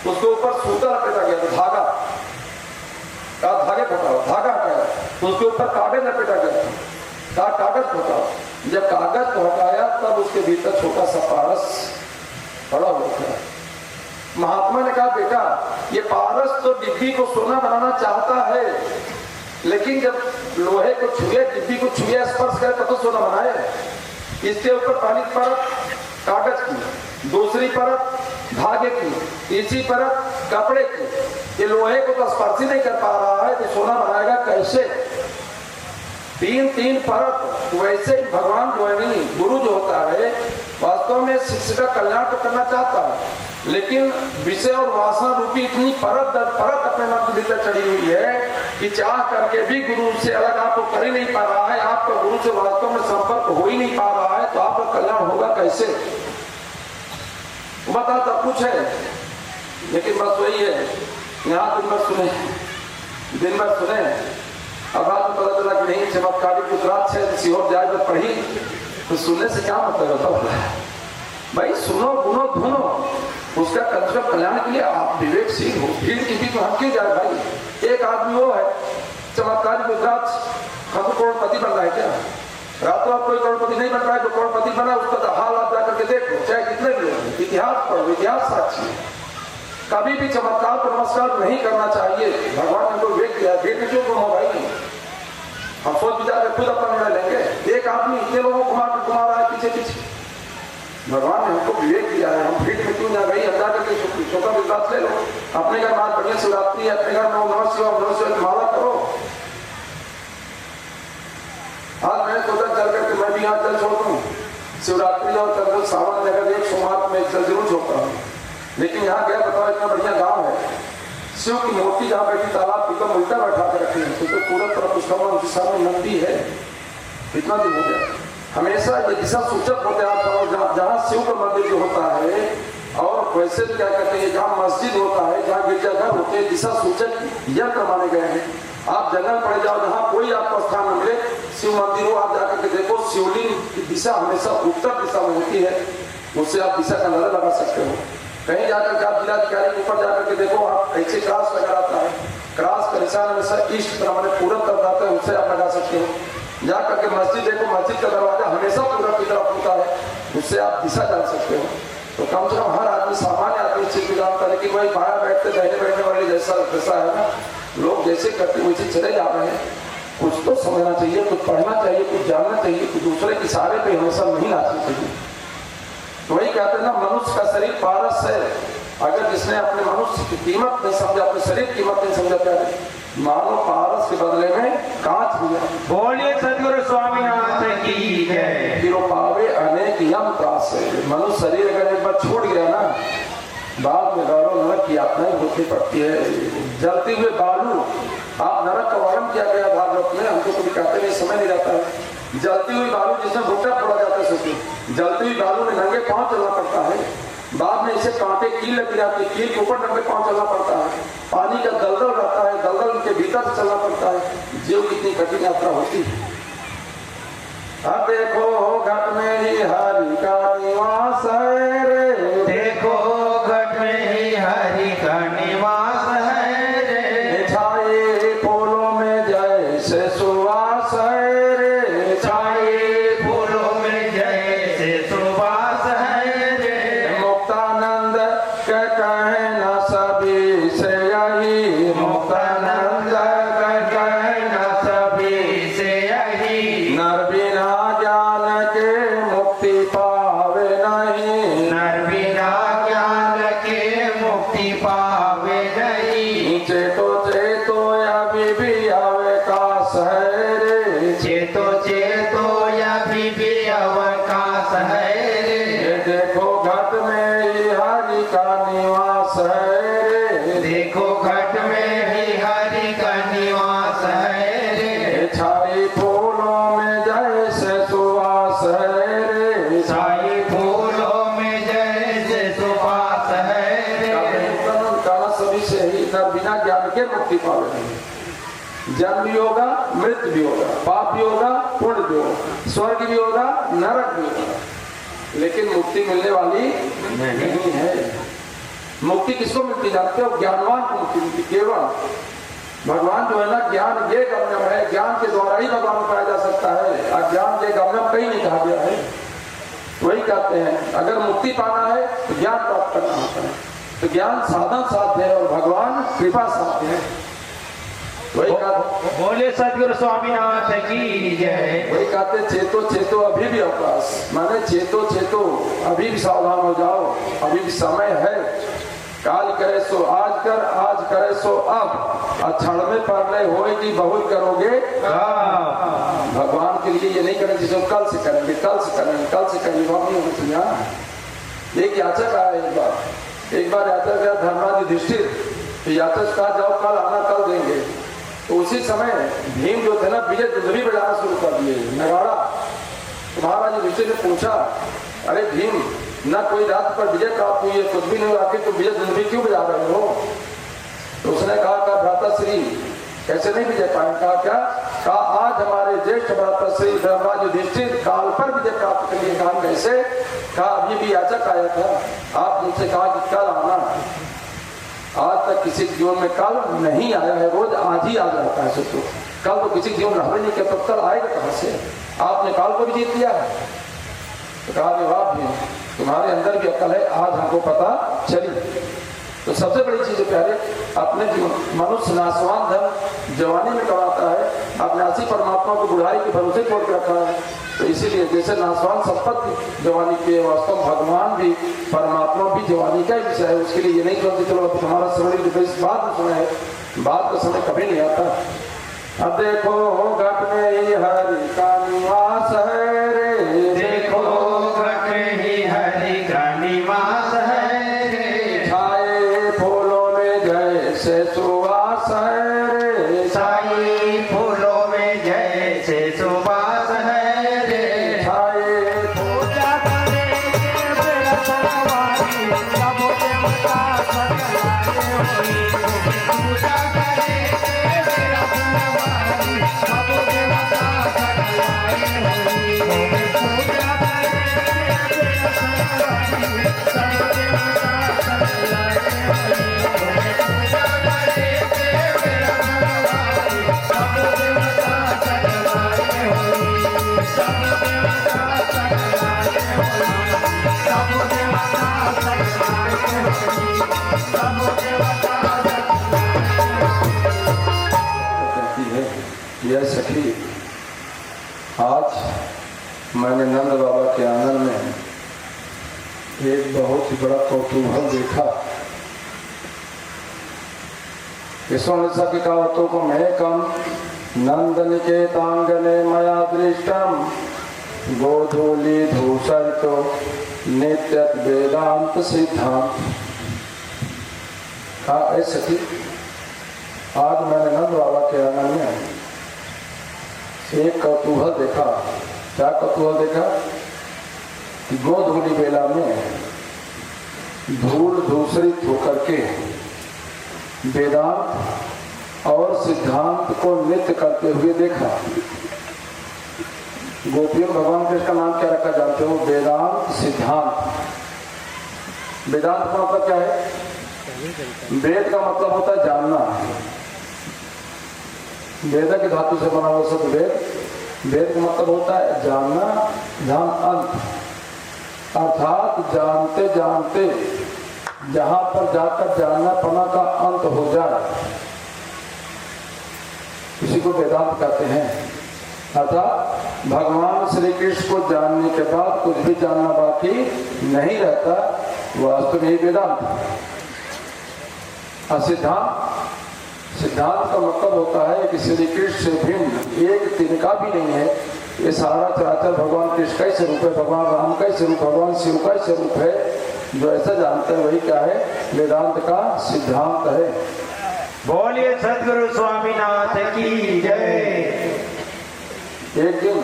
उसके ऊपर सूता लपेटा गया, तो धागा, कहा धागे फटाओ, धागा हटाया तो उसके ऊपर कागज लपेटा गया, कहा कागज फटाओ। जब कागज को हटाया तब उसके भीतर छोटा सा पारस पड़ा हुआ था। महात्मा ने कहा बेटा ये पारस तो डिब्बी को सोना बनाना चाहता है, लेकिन जब लोहे को छुए, डिब्बी को छुए, स्पर्श करे तब तो सोना बनाए। इसके ऊपर पहली परत कागज की, दूसरी परत धागे की, तीसरी परत कपड़े की, ये लोहे को तो स्पर्श ही नहीं कर पा रहा है तो सोना बनाएगा कैसे? तीन परत। वैसे ही भगवान जो है नहीं, गुरु जो होता है वास्तव में शिष्य का कल्याण तो करना चाहता है, लेकिन विषय और वासना रूपी इतनी परत दर परत अपने मन के भीतर चढ़ी हुई है कि चाह करके भी गुरु से अलग आपको कर ही नहीं पा रहा है, आपका गुरु से वास्तव में संपर्क हो ही नहीं पा रहा है, तो आपका कल्याण होगा कैसे? बता सब कुछ है, लेकिन बस वही है, यहाँ दिन भर सुने, अब आज पता चला कि नहीं चमत्कारी गुजरात से सीहोर जाए जब पढ़ी तो सुनने से क्या मतलब होता है भाई? सुनो गुनो धुनो, उसका कम से कम कल्याण के लिए आप विवेकशील हो। भीड़ की बीच में हम क्यों जाए भाई? एक आदमी वो है चमत्कारी गुजरात, हमको करोड़पति बनना है क्या? रातों रात कोई करोड़पति नहीं बन पाए, जो करोड़पति बना उसका तो हाल आप जाकर के देखो, चाहे कितने भी लोग, इतिहास पढ़ो, इतिहास साक्षी है। कभी भी चमत्कार को नमस्कार नहीं करना चाहिए। भगवान ने हमको विवेक दिया, भेद क्यों घुमा भाई? हम सोच विचार खुद अपना निर्णय लेंगे। एक आदमी इतने लोगों को घुमा रहा है पीछे पीछे, भगवान ने हमको विवेक दिया है, हम भीड़ में क्यों ना भाई? हम जाकर के छोटा विश्वास ले लो, अपने घर में बढ़िया शिवरात्रि है, अपने घर में नमः शिवाय माला करो। आज मैंने सोचा चल करके मैं भी यहाँ चल छोड़ता हूँ, शिवरात्रि और चंद्र सावन में अगर एक सोमवार में चल जरूर छोड़ता हूँ, लेकिन यहाँ गया बताओ इतना बढ़िया गांव है, शिव की मूर्ति जहाँ बैठी तालाब पीकर उल्टा बैठा कर रखी है, तो पूरा तरफ उसका उनके सामने नंदी है। इतना दिन हो गया, हमेशा ये दिशा सूचक होते हैं जहाँ शिव का मंदिर जो होता है, और वैसे क्या कहते हैं जहाँ मस्जिद होता है, जहाँ गिरजाघर होते हैं, दिशा सूचक यंत्र माने गए हैं। आप जंगल पड़ जाओ जहाँ कोई आपको स्थान न मिले, शिव मंदिर हो, आप जाकर के देखो शिवलिंग की दिशा हमेशा उत्तर दिशा में होती है, उससे आप दिशा का अंदाजा लगा सकते हो। कहीं जाकर के आप जिलाधिकारी के ऊपर जाकर के देखो, आप ऐसे क्रॉस लगा आता है, क्रॉस का निशान हमेशा ईस्ट तरफ मैंने पूरब तरफ आता है, उससे आप लगा सकते हो। जाकर के मस्जिद देखो, मस्जिद का दरवाजा हमेशा पूरब की तरफ होता है, उससे आप दिशा जान सकते हो। तो कम से कम हर आदमी, सामान्य आदमी इस चीज को जानता है, लेकिन वही बाहर बैठते दाहिने बैठने वाले जैसा है ना, लोग जैसे करते वैसे चले जा रहे हैं। कुछ तो समझना चाहिए, कुछ पढ़ना चाहिए, कुछ जानना चाहिए, कुछ दूसरे के सहारे पे हमेशा नहीं नाचना चाहिए। तो वही कहते हैं ना, मनुष्य का शरीर पारस है। अगर जिसने अपने मनुष्य की कीमत नहीं समझा, अपने शरीर की कीमत नहीं समझा, क्या मानो पारस के बदले में कांच दिया। बोलिए सदगुरु स्वामीनाथ की जय। फिर पावे अनेक यम त्रास है। मनुष्य शरीर अगर एक बार छूट गया ना, बाद में गौरव नरक की यातना ही होती पड़ती है। जलते हुए बालू, आप नरक का वर्णन किया गया भागवत में, हमको कभी कहते नहीं, समय नहीं रहता है। जलती हुई बालू जिसमें भुट्टा फोड़ा जाता है, सोचिए जलती हुई बालू में नंगे पांव चलना पड़ता है, बाद में इसे कांटे कील लगी जाती है, कील के ऊपर नंगे पांव चलना पड़ता है, पानी का दलदल रहता है, दलदल के भीतर से चलना पड़ता है। जीव कितनी कठिन यात्रा होती है। अब देखो घट में ही हरि का निवास है रे, देखो घट में ही हरि का निवास है रे, छाए फूलों में जैसे सुवास है रे, छाए फूलों में जैसे सुवास है रे, मुक्तानंद के कहना सभी से यही, मुक्तानंद का कहना सभी से यही, नर बिना ज्ञान के मुक्ति पावे नहीं, नर बिना ज्ञान के मुक्ति पावे नहीं, चेतो चेतो अभी भी अवकाश है रे, चेतो चेतो अभी भी अवकाश है रे, ये देखो घट में ही हरि का निवास है रे, छाई फूलों में जैसे सुवास है रे, छाई फूलों में जैसे सुवास है रे। काला सभी से ही नर बिना ज्ञान के मुक्ति पावे। जन्म भी होगा, मृत्यु भी होगा, पाप भी होगा, पुण्य भी होगा, स्वर्ग भी होगा, नरक भी होगा, लेकिन मुक्ति मिलने वाली नहीं है। मुक्ति किसको मिलती जानते हो? ज्ञानवान को मुक्ति मिलती। केवल भगवान जो है ना, ज्ञान ये गम्यम है, ज्ञान के द्वारा ही भगवान को पाया जा सकता है। अज्ञान ये गम्यम कहीं नहीं कहा गया है। वही कहते हैं अगर मुक्ति पाना है तो ज्ञान प्राप्त करना होता है। तो ज्ञान साधन साध्य है और भगवान कृपा साध्य है। वही बोले सदगुरु स्वामीनाथ की जय। वही कहते चेतो चेतो अभी भी अवकाश, माने चेतो चेतो अभी भी सावधान हो जाओ, अभी भी समय है। काल करे सो आज कर, आज करे सो अब, क्षण में पढ़ने होएगी बहुत करोगे। भगवान के लिए ये नहीं करें जिसे कल से करेंगे, कल से करेंगे, कल से करेंगे, वह नहीं होना चाहिए। एक याचक आया एक बार याचक गया धर्मराज युधिष्ठिर, याचक कहा जाओ कल आना, कल देंगे। तो उसी समय भीम जो थे ना, विजय दुंदुभी बजाना शुरू कर दिए, नगाड़ा। तो महाराज युधिष्ठिर ने पूछा, अरे भीम, न कोई रात पर विजय प्राप्त हुई है, कुछ भी नहीं, आके तुम विजय दुंदुभी क्यों बजा रहे हो? तो उसने कहा भ्राताश्री कैसे नहीं विजय पाएंगे? कहा आज हमारे ज्येष्ठ भ्राताश्री धर्मराज युधिष्ठिर काल पर विजय प्राप्त कर लिए। कहा कैसे? कहा अभी भी याचक आया था, आप मुझसे कहा कि कल आना। आज तक किसी जीवन में कल नहीं आया है, रोज आज ही आ जाता है। सोचो कल तो किसी जीवन में नहीं किया, तो कल आएगा कहां से? आपने काल को भी जीत लिया है। तो कहा वाह भी, तुम्हारे अंदर भी अकल है, आज हमको पता चली। तो सबसे बड़ी चीज प्यारे, अपने जीवन मनुष्य नाशवान धन जवानी में कमाता है, अविनाशी परमात्मा को बुढ़ाई के भरोसे छोड़ के रखा है। तो इसीलिए जैसे नाशवान संपत्ति जवानी के, वास्तव भगवान भी परमात्मा भी जवानी का ही विषय है। उसके लिए ये नहीं सोचते चलो तुम्हारा समय बाद में समय है, बाद का समय कभी नहीं आता। अब देखो घट में ही हरि का निवास है रे, देखो घट में ही हरि का निवास है रे। छाए फूलों में जैसे सुवास है रे, छाई फूलों में जैसे सुवास है रे। छाए पूजा करेंगे बेड़ा सवारी, सब देवता सकलाए होई। पूजा करेंगे बेड़ा सवारी, सब देवता सकलाए होई। पूजा करेंगे बेड़ा सवारी, सब देवता सकलाए होई। पूजा करेंगे बेड़ा सवारी, सब देवता सकलाए होई। सब देवता सकलाए होई। सब देवता सकलाए होई। सब देवता कहती है यह सखी, आज मैंने नंद बाबा के आंगन में एक बहुत ही बड़ा कौतूहल देखा। सखी कवतु को मेकम नंदन के तांगने मया दृष्टम, गोधूली धूसरितो नित्य वेदांत सिद्धांत। कहा ऐ सखी, आज मैंने नंद बाबा के आंगन में एक कौतूहल देखा। क्या कौतूहल देखा? कि गोधूली बेला में धूल धूसरित होकर के वेदांत और सिद्धांत को नित्य करते हुए देखा। गोपियों भगवान कृष्ण का नाम क्या रखा जानते हो? वेदांत सिद्धांत। वेदांत का मतलब क्या है? वेद का मतलब होता है जानना। वेद की धातु से बना हुआ शब्द वेद। वेद का मतलब होता है जानना, ध्यान अंत, अर्थात जानते जानते जहां पर जाकर जानना पना का अंत हो जाए, इसी को वेदांत कहते हैं। अर्थात भगवान श्री कृष्ण को जानने के बाद कुछ भी जानना बाकी नहीं रहता, वास्तव में वेदांत। सिद्धांत, सिद्धांत का मतलब होता है कि श्री कृष्ण से भिन्न एक तिनका भी नहीं है। ये सारा चराचर भगवान कृष्ण का ही स्वरूप है, भगवान राम का ही स्वरूप, भगवान शिव का ही स्वरूप है। जो ऐसा जानते हैं वही क्या है? वेदांत का सिद्धांत है। बोलिए सदगुरु स्वामीनाथ की जय। एक दिन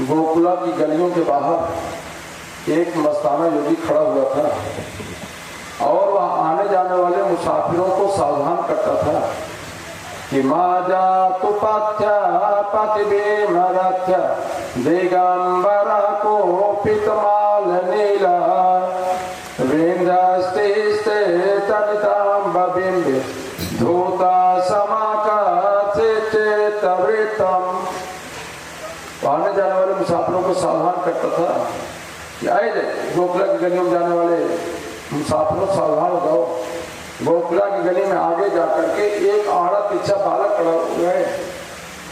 गोकुला की गलियों के बाहर एक मस्ताना योगी खड़ा हुआ था और वह आने जाने वाले मुसाफिरों को सावधान करता था कि माजा तुपाथ्या पतिबेमरथ्या दिगंबरा को पितमाल नीला वृंदास्ते तनितांब बिंबे धूता समाकाचितवृतम। आने जाने वाले मुसाफिरों को सावधान करता था कि आए गोकुला की गलियों में जाने वाले मुसाफिरों सावधान हो जाओ। गोकुला की गली में आगे जाकर के एक आड़ा पीछा बालक खड़ा हुआ है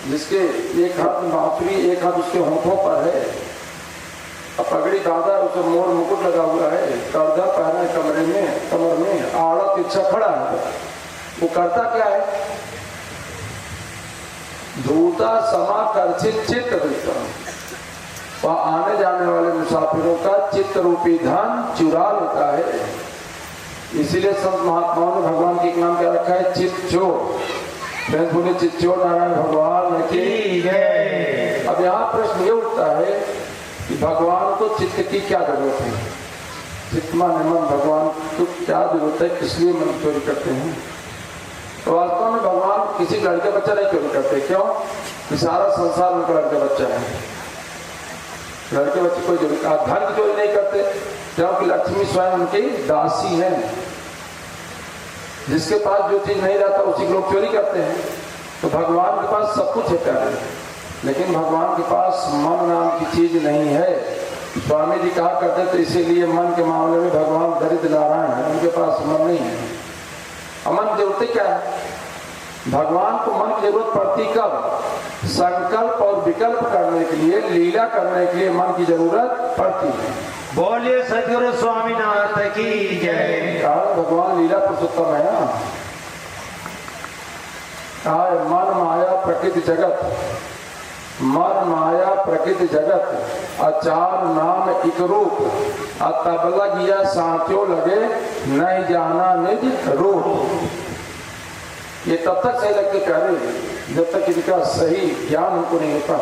जिसके एक हाथ में बांसुरी एक हाथ उसके होंठों पर है, पगड़ी बांधा, उसे मोर मुकुट लगा हुआ है, कर्जा पहना है कमर में आड़ा पीछा खड़ा है। वो करता क्या है? धूता समाकर्षित चित्त वृत्तम, वह आने जाने वाले मुसाफिरों का चित्त रूपी धन चुरा लेता है। इसीलिए संत महात्माओं ने भगवान के एक नाम क्या रखा है? चित्तचोर। बोले चित्तचोर नारायण भगवान की जय। अब यहाँ प्रश्न ये उठता है कि भगवान को चित्त की क्या जरूरत है? चित्त माने मन, भगवान को क्या जरूरत है? किस लिए मन चोरी करते हैं? तो वास्तव में भगवान किसी लड़के बच्चा नहीं चोरी करते। क्यों? कि सारा संसार उनका लड़के बच्चा है। लड़के बच्चे कोई चोरी, धन की चोरी नहीं करते क्योंकि लक्ष्मी स्वयं उनकी दासी है। जिसके पास जो चीज नहीं रहता उसी लोग चोरी करते हैं। तो भगवान के पास सब कुछ है प्यारे, लेकिन भगवान के पास मन नाम की चीज नहीं है। स्वामी जी कहा करते तो इसीलिए मन के मामले में भगवान दरिद्र नारायण है, उनके पास मन नहीं है। अमन जरूरत क्या है? भगवान को मन की जरूरत पड़ती कब? संकल्प और विकल्प करने के लिए, लीला करने के लिए मन की जरूरत पड़ती है। बोलिए सदगुरु स्वामीनाथ की जय। भगवान लीला पुरुषोत्तम है ना। मन माया प्रकृति जगत, मन माया प्रकृति जगत अचार नाम एक रूप, तब लगिया सांचो लगे नहीं जाना निज रूप। ये तब तक सही लगते प्यारे जब तक इनका सही ज्ञान हमको नहीं होता।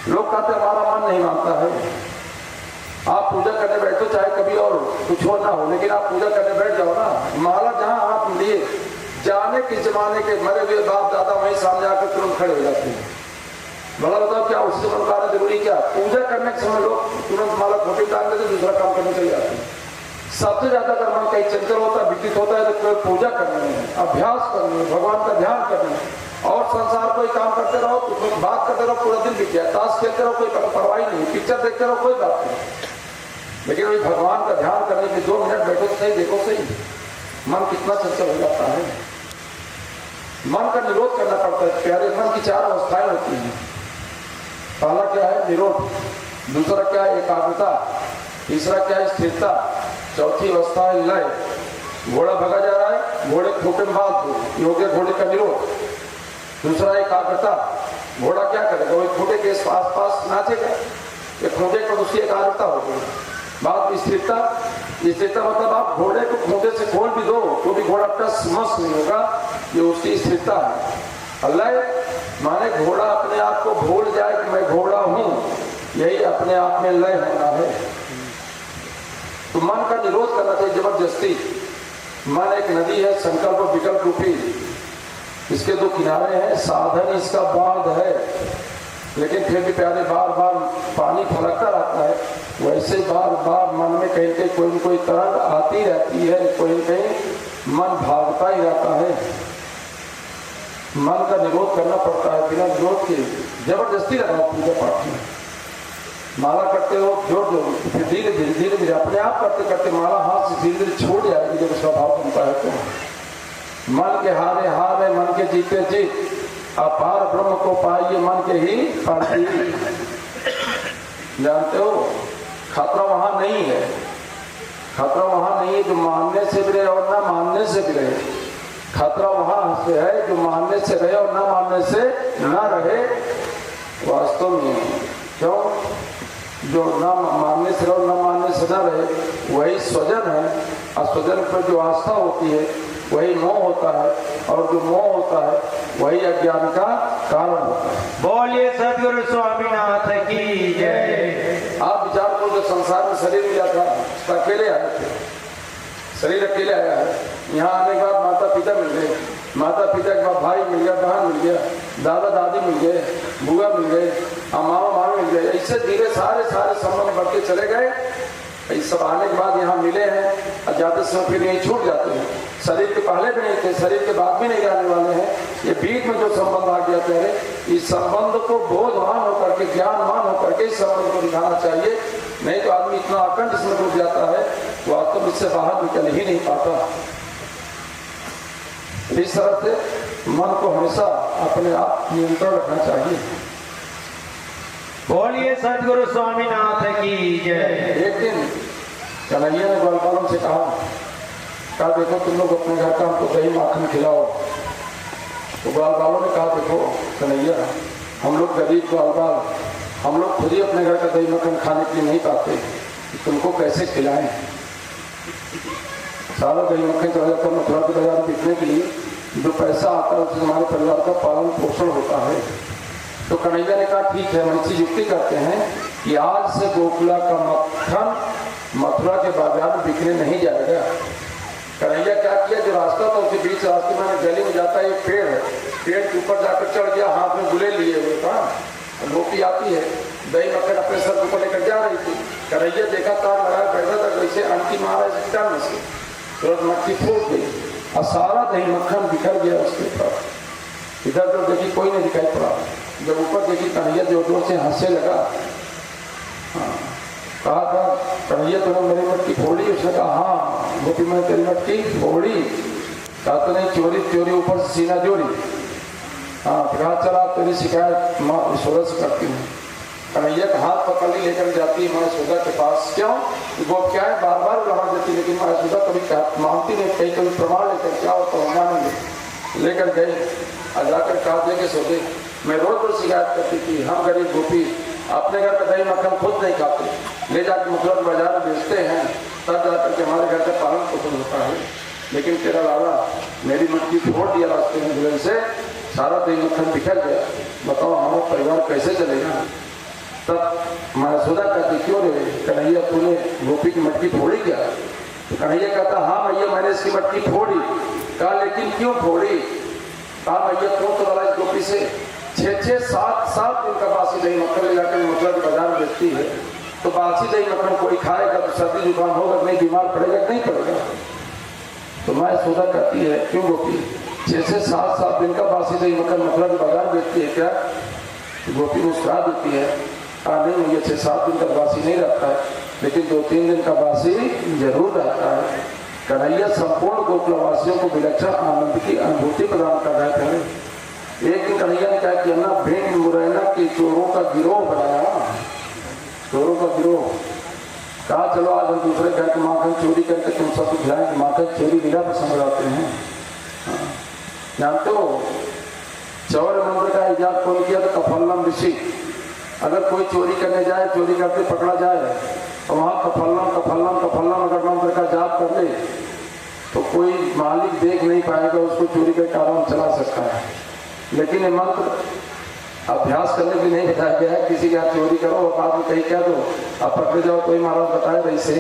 लोग कहते हमारा मन नहीं मानता है। आप पूजा करने बैठो चाहे कभी और कुछ हो ना हो, लेकिन आप पूजा करने बैठ जाओ ना, माला जहां हाथ लिए जाने किस जमाने के मरे हुए बाप दादा वहीं सामने आकर तुरंत खड़े हो जाते हैं। भला बताओ क्या उससे मन का आना जरूरी? क्या पूजा करने के समय लोग तुरंत माला खोटी टांग देते, दूसरा काम करने चले जाते हैं। सबसे ज्यादा अगर मन कहीं चंचल होता है, विकसित होता है तो पूजा करने में, अभ्यास करने में, भगवान का ध्यान करने में। और संसार कोई काम करते रहो, तो बात करते रहो, पूरा दिन बीत जाए, ताश खेलते रहो, कोई परवाही नहीं, पिक्चर देखते रहो, कोई बात नहीं। लेकिन वही भगवान का ध्यान करने के 2 मिनट बैठो सही, देखो सही मन कितना चंचल हो जाता है। मन का निरोध करना पड़ता है प्यारे। मन की 4 अवस्थाएं होती हैं। पहला क्या है? निरोध। दूसरा क्या है? एकाग्रता। तीसरा क्या है? स्थिरता। चौथी अवस्था है लय। घोड़ा भगा जा रहा है, घोड़े खोटे में बांध दो, ये हो गया घोड़े का निरोध। दूसरा एकाग्रता। घोड़ा क्या करेगा? वो खोटे के आस पास नाचेगा, ये खोटे पर उसकी एकाग्रता हो गई। बात स्थिरता। स्थिरता मतलब आप घोड़े को खोटे से खोल भी दो तो भी घोड़ा टस मस नहीं होगा, ये उसकी स्थिरता है। लय माने घोड़ा अपने आप को भूल जाए कि मैं घोड़ा हूं, यही अपने आप में लय होना है। तो मन का निरोध करना चाहिए जबरदस्ती। मन एक नदी है, संकल्प और विकल्प रूपी, इसके 2 किनारे हैं, साधन इसका बांध है, लेकिन फिर भी प्यारे बार बार पानी फलकता रहता है। वैसे बार बार मन में कहीं कहीं कोई न कोई तरंग आती रहती है, कोई न कहीं मन भागता ही रहता है। मन का निरोध करना पड़ता है। बिना निरोध के जबरदस्ती लगाओ पूजा पाठ में। माला करते हो जोड़ दो, फिर धीरे धीरे अपने आप करते करते माला हाथ से धीरे धीरे छोड़ जाएगी जब उसका भाव बनता है। तो मन के हारे हार है, मन के जीते जीत, अपार ब्रह्म को पाइए मन के ही पाती। जानते हो खतरा वहां नहीं है। खतरा वहां नहीं है जो मानने से भी रहे और ना मानने से भी रहे। खतरा वहां से है जो मानने से रहे और ना मानने से ना रहे। वास्तव में क्यों? जो ना मानने से रहे और ना मानने से ना रहे वही स्वजन है। और स्वजन पर जो आस्था होती है वही मोह होता है, और जो मोह होता है वही अज्ञान का कारण होता है। बोलिए सदगुरु स्वामीनाथ की जय। आप विचार करो, जो संसार में शरीर मिला था तो अकेले आए थे, शरीर अकेले आया है। यहाँ आने के बाद माता पिता मिल गए, माता पिता के बाद भाई मिल गया, बहन मिल गया, दादा दादी मिल गए, बुआ मिल गए, मामा मामी मिल गए, ऐसे धीरे सारे संबंध बढ़ते चले गए। ये सब आने के बाद यहाँ मिले हैं, और जाते समय फिर यही छूट जाते हैं। शरीर के पहले भी नहीं थे, शरीर के बाद भी नहीं आने वाले हैं। ये बीच में जो संबंध आ गया है, इस संबंध को बोधवान होकर के, ज्ञानवान होकर के इस संबंध को दिखाना चाहिए। नहीं तो आदमी इतना अखंड इसमें डूब जाता है, वास्तव में इससे बाहर निकल ही नहीं पाता। इस तरह से मन को हमेशा अपने आप नियंत्रण रखना चाहिए। बोलिए सदगुरु स्वामीनाथ की जय। एक दिन कन्हैया ने ग्वाल बालों से कहा देखो तुम लोग अपने घर का हमको दही माखन खिलाओ। तो ग्वाल बालों ने कहा देखो कन्हैया, हम लोग गरीब ग्वाल बाल, हम लोग खुद ही अपने घर का दही माखन खाने के लिए नहीं पाते, तुमको कैसे खिलाएं। सारा दही मक्खन चला जाता है मथुरा के बाजार में बिकने के लिए, जो पैसा आता है उससे हमारे परिवार का पालन पोषण होता है। तो कन्हैया ने कहा ठीक है, हम इसी युक्ति करते हैं कि आज से गोकुला का मक्खन मथुरा के बाजार में बिकने नहीं जाएगा। कन्हैया क्या किया, जो रास्ता था उसके बीच रास्ते में गली में जाता है एक पेड़ है, पेड़ के ऊपर जाकर चढ़ गया, हाथ में गुले लिए हुए था। गोपी आती है, दही मक्खन अपने सर के ऊपर लेकर जा रही थी। कन्हैया देखा तार लगाया बैठा था, वैसे अंटी मारा इस में से तुरंत मक्खी फूट गई और सारा दही मक्खन बिखर गया उसके ऊपर। इधर उधर देखी कोई नहीं दिखाई पड़ा। जब ऊपर देखी कन्हैया जोर जोर से हंसने लगा। कहा था कन्हैया तुमने मेरी मटकी फोड़ी? उसने कहा हाँ गोपी मैंने तेरी मटकी फोड़ी। कहा तो नहीं चोरी चोरी ऊपर से सीना जोड़ी। हाँ कहा चला तेरी शिकायत माँ यशोदा से करती हूँ। कन्हैया का हाथ पकड़ ली लेकर जाती है माँ यशोदा के पास। क्यों? वो क्या है बार बार उदाहरण देती, लेकिन माँ यशोदा कभी मानती नहीं, कहीं कभी प्रमाण लेकर क्या होता है मानेंगे। लेकर गई और जाकर कहा दे के सोते मैं रोज रोज शिकायत करती थी, हम गरीब गोपी अपने घर का दही मक्खन खुद नहीं खाते, ले जाकर मथुरा बाजार में बेचते हैं, तब जाकर के हमारे घर का पालन पोषण होता है। लेकिन तेरा लाला मेरी मटकी फोड़ दिया रास्ते में दुल्हन से, सारा दही मक्खन बिखर गया, बताओ हमारा परिवार कैसे चलेगा। तब मैं यशोदा कहती क्यों रे कन्हैया तूने गोपी की मटकी फोड़ी क्या? तो कन्हैया कहता हाँ भैया मैंने इसकी मटकी फोड़ी। कहा लेकिन क्यों फोड़ी? कहा भैया क्यों तो लड़ा इस गोपी से 6-6, 7-7 दिन का बासी दही मक्खन ले जाकर मथुरा के बाजार में बेचती है। तो बासी दही मक्खन कोई खाएगा तो सर्दी जुकाम होगा, नहीं बीमार पड़ेगा नहीं पड़ेगा। तो मैं यशोदा कहती है क्यों गोपी 6-6, 7-7 दिन का बासी दही मक्खन मथुरा के बाजार में बेचती है क्या? तो गोपी मुस्कुरा देती है, कहा नहीं भैया 6-7 दिन का बासी नहीं रहता है, लेकिन 2-3 दिन का बासी जरूर रहता है। कन्हैया संपूर्ण गोकुलवासियों को विलक्षण आनंद की अनुभूति प्रदान कर रहे थे। एक दिन कन्हैया ने कहा कि ना भिंड मुरैना के चोरों का गिरोह बनाया, चोरों का गिरोह। कहा चलो आज हम दूसरे घर के माखन चोरी करके तुम सबको खिलाएंगे। माखन चोरी बिना पसंद आते हैं। जानते हो चौर मंत्र का इजाद कौन किया? तो कफल्लम ऋषि। अगर कोई चोरी करने जाए, चोरी करते पकड़ा जाए और वहाँ कफल्लम अगर मंत्र का जाप कर ले तो कोई मालिक देख नहीं पाएगा, उसको चोरी का काम चला सकता है। लेकिन ये मंत्र अभ्यास करने के लिए नहीं बताया गया है। किसी का चोरी करो और बाद में कहीं कह दो अब पकड़े जाओ, कोई महाराज बताए रही से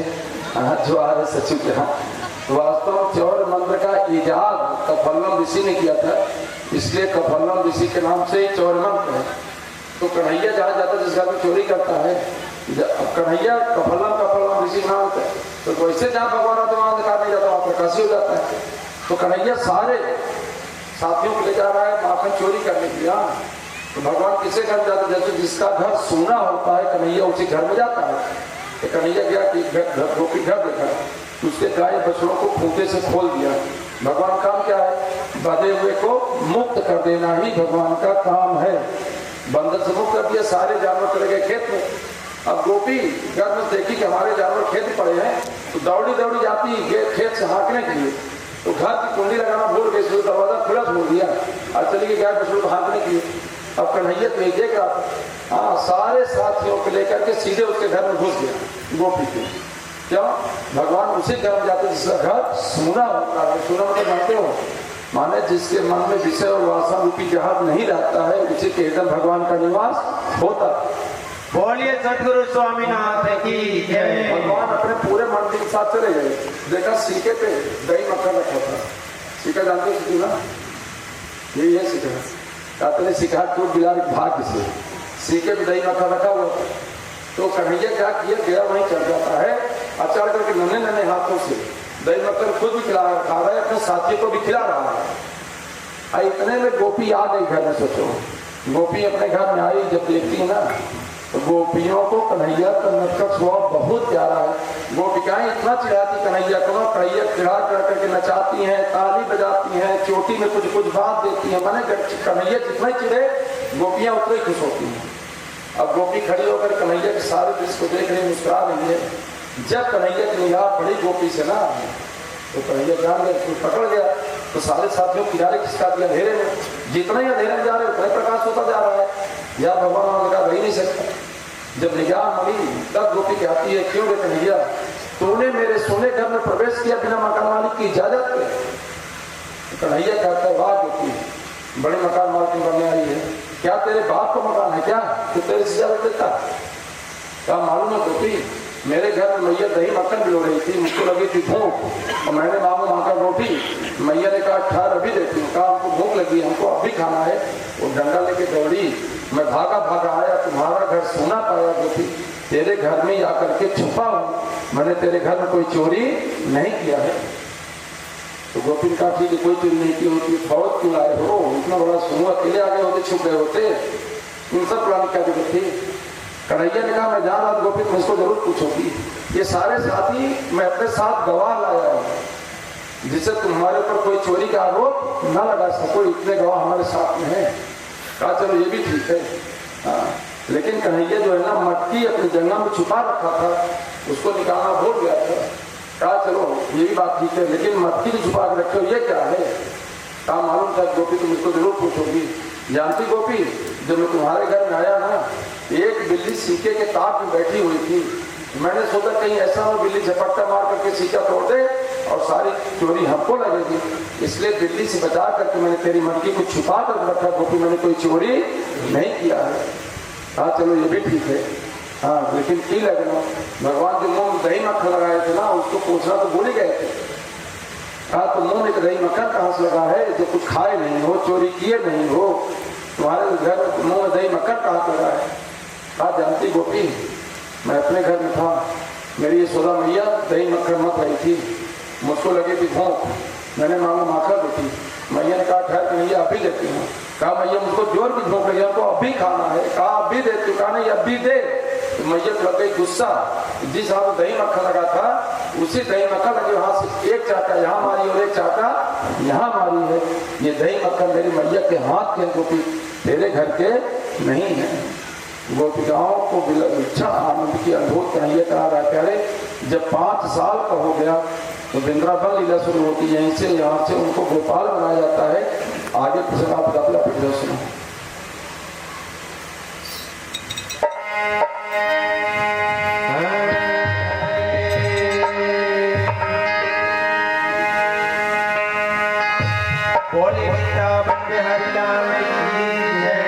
जो आ रहे सचिव के हाथ। वास्तव में चौर मंत्र का इजाद कफल्लम ऋषि ने किया था, इसलिए कफल्लम ऋषि के नाम से ही चौर मंत्र है। तो कन्हैया जहाँ जाता है जिस घर में चोरी करता है, कन्हैया कफल्लम ऋषि नाम है, तो वैसे जहाँ भगवान होते वहाँ अंधकार नहीं जाता, वहाँ प्रकाशी हो जाता है। तो कन्हैया सारे साथियों को ले जा रहा है माखन चोरी करने के लिए। तो भगवान किसे घर जाते? जैसे जिसका घर सोना होता है कन्हैया उसी घर में जाता है। तो कन्हैया गया कि गोपी घर देखा, उसके गाय बछड़ों को फूंके से खोल दिया। भगवान काम क्या है? बंधे हुए को मुक्त कर देना ही भगवान का काम है। बंधन से मुक्त कर दिया, सारे जानवर चले गए खेत में। अब गोपी घर में देखी कि हमारे जानवर खेत पड़े हैं, तो दौड़ी दौड़ी जाती खेत से हाँकने के लिए। तो घर की कुंडी लगाना भूल गई, दरवाजा खुला छोड़ दिया और चली गई गाय बछड़ों को हाँकने के लिए। अब कन्हैया तो देख रहा था, हाँ सारे साथियों को लेकर के सीधे उसके घर में घुस गया गोपी के। क्यों? भगवान उसी घर में जाते जिसका घर सूना होता है। सूना मतलब जानते हो, माने जिसके मन में विषय और वासना रूपी जहाज नहीं रहता है, उसी के हृदय भगवान का निवास होता है। बोलिए सतगुरु स्वामीनाथ की जय। भगवान अपने पूरे मंदिर के साथ चले गए। देखा सीके पे दही मक्खन रखा था। सीका जानते हो ना, यही है सीका। कहते हैं सीका टूट गिला भाग्य से, सीके पे दही मक्खन रखा हुआ था। तो कन्हैया क्या किया, गया वहीं चल जाता है, अचार करके नन्हे नन्हे हाथों से दही मक्खन खुद भी खा रहा है, अपने साथी को भी खिला रहा है। इतने में गोपी आ गई घर में। सोचो, गोपी अपने घर में आई, जब देखती है ना तो गोपियों को कन्हैया का नटखट स्वभाव बहुत प्यारा है। गोपिकाएं इतना चिढ़ाती कन्हैया को, कन्हैया चिढ़ा करके नचाती हैं, ताली बजाती हैं, चोटी में कुछ कुछ बात देती हैं। माने कन्हैया जितना चिढ़े गोपियां उतना ही खुश होती हैं। अब गोपी खड़ी होकर कन्हैया के सारे दृश्य को देख रही, मुस्कुरा रही है। जब कन्हैया की निगाह पड़ी गोपी से ना, तो कन्हैया जान गया, तो पकड़ गया। तो सारे साथियों किनारे खिसका दिया अंधेरे में। जितना ही अंधेरे में जा रहे उतना प्रकाश होता जा रहा है। यार भगवान ने कहा रह नहीं सकता। जब निगाह मिली तब गोपी कहती है, क्यों रे कन्हैया, तूने मेरे सोने घर में प्रवेश किया बिना मकान मालिक की इजाजत के? तो कन्हैया कहता है, वाह गोपी, बड़ी मकान मालिक बनने आई है। क्या तेरे बाप को मकान है क्या, तो तेरे से इजाजत देता? क्या मालूम है गोपी, मेरे घर में मैया दही मक्खन भिगो रही थी, मुझको लगी थी भूख, और मैंने मांगू मांगा रोटी। मैया ने कहा ठहर अभी देती हूँ। कहा हमको भूख लगी, हमको अभी खाना है। वो डंडा लेके दौड़ी, मैं भागा भागा आया, तुम्हारा घर सोना पाया गोपी, तेरे घर में आकर के छुपा हूँ, मैंने तेरे घर में कोई चोरी नहीं किया है। तो गोपी ने कहा ठीक है, कोई चोरी नहीं की होती, फौज क्यों आए हो, इतना बड़ा समूह अकेले आगे होते, छुप गए होते, इन सब प्लान क्या जरूरत थी? कन्हैया ने कहा मैं जान रहा गोपी, तुम इसको जरूर पूछोगी। ये सारे साथी मैं अपने साथ गवाह लाया हूँ, जिससे तुम्हारे ऊपर कोई चोरी का आरोप न लगा सको, इतने गवाह हमारे साथ में है। कहा चलो ये भी ठीक है। हाँ, लेकिन कन्हैया जो है ना, मटकी अपने जंगल में छुपा रखा था, उसको निकालना भूल गया था। कहा चलो ये भी बात ठीक है, लेकिन मटकी जो छुपा के रखे हो ये क्या है? कहा मालूम था गोपी, तुम इसको जरूर पूछोगी। जानती गोपी, जब मैं तुम्हारे घर में आया ना, एक बिल्ली सीके के ताक में बैठी हुई थी। मैंने सोचा कहीं ऐसा हो बिल्ली झपट्टा मार करके सीका तोड़ दे और सारी चोरी हमको लगेगी, इसलिए बिल्ली से बचा करके मैंने तेरी मटकी को छुपा कर रखा गोपी, मैंने कोई चोरी नहीं किया है। हाँ चलो ये भी ठीक है। हाँ लेकिन की लगना, भगवान जो मुंह में दही मक्खन लगाए थे ना, उसको पूछना तो भूल ही गए थे। कहा तो मुंह में दही मक्खन कहाँ से लगा है, जो कुछ खाए नहीं हो, चोरी किए नहीं हो, तुम्हारे घर मुंह में दही मक्खन कहाँ से लगा है? कहा जानती गोपी, मैं अपने घर में था, मेरी यशोदा मैया दही मक्खन मत रही थी, मुझको लगी थी भूख, मैंने मांगू माखा देती। मैया ने कहा ठहर कन्हैया अभी देती हूँ। कहा मैया मुझको जोर की भूख लगी, हमको अभी खाना है। कहा अभी देती हूँ। कहा नहीं अभी दे। तो मैया लग गई गुस्सा, जिस हाथ में दही मक्खन लगा था उसी दही मक्खन लगे वहां से एक चाटा यहाँ मारी और एक चाटा यहाँ मारी है। ये दही मक्खन मेरी मैया के हाथ के गोपी, तेरे घर के नहीं है। गोपिकाओं को इच्छा आनंद की अनुभूत कन्हैया कहा रहा प्यारे, जब 5 साल का हो गया तो वृंदावन लीला शुरू होती है। यहीं से यहाँ से उनको गोपाल बनाया जाता है। आगे प्रसंग आप बताते पिछले सुनो। बोले वृंदावन बिहारी लाल की जय।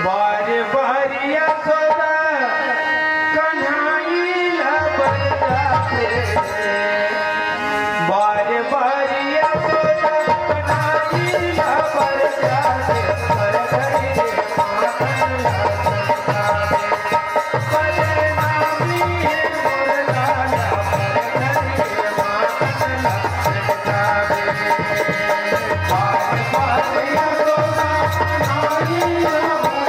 बार बार यशोदा कन्हई लबन जाते, बार बार यशोदा कन्हई लबन जाते, हर घड़ी माखन लबन जाते, बड़े नामी है मोर लाला, हर घड़ी माखन लबन जाते। बार बार यशोदा कन्हई लबन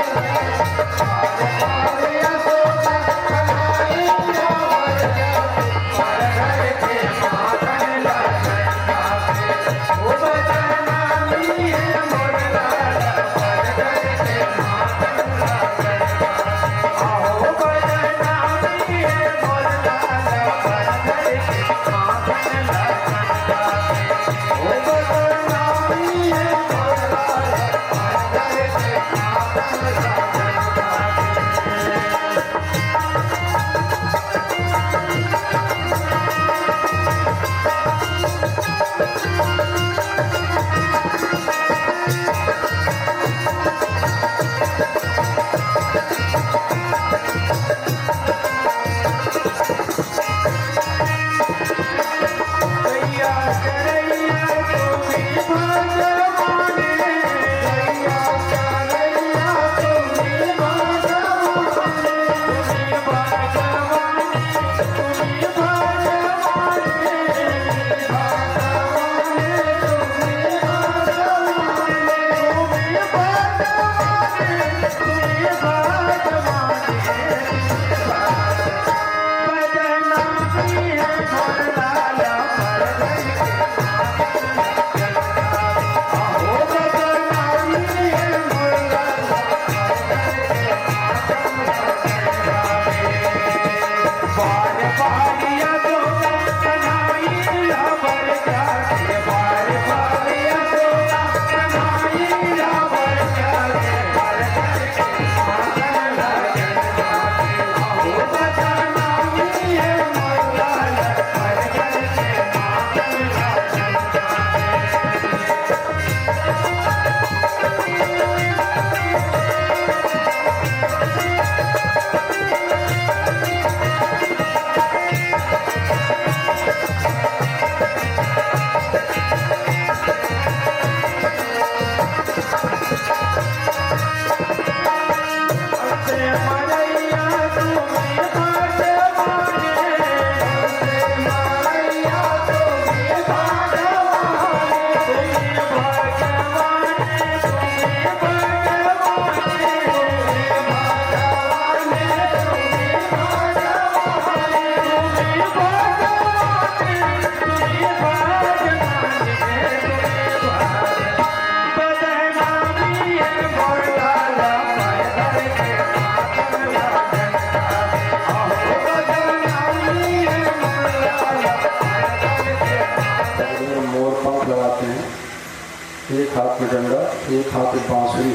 एक हाथ में डंडा, एक हाथ में बांसुरी।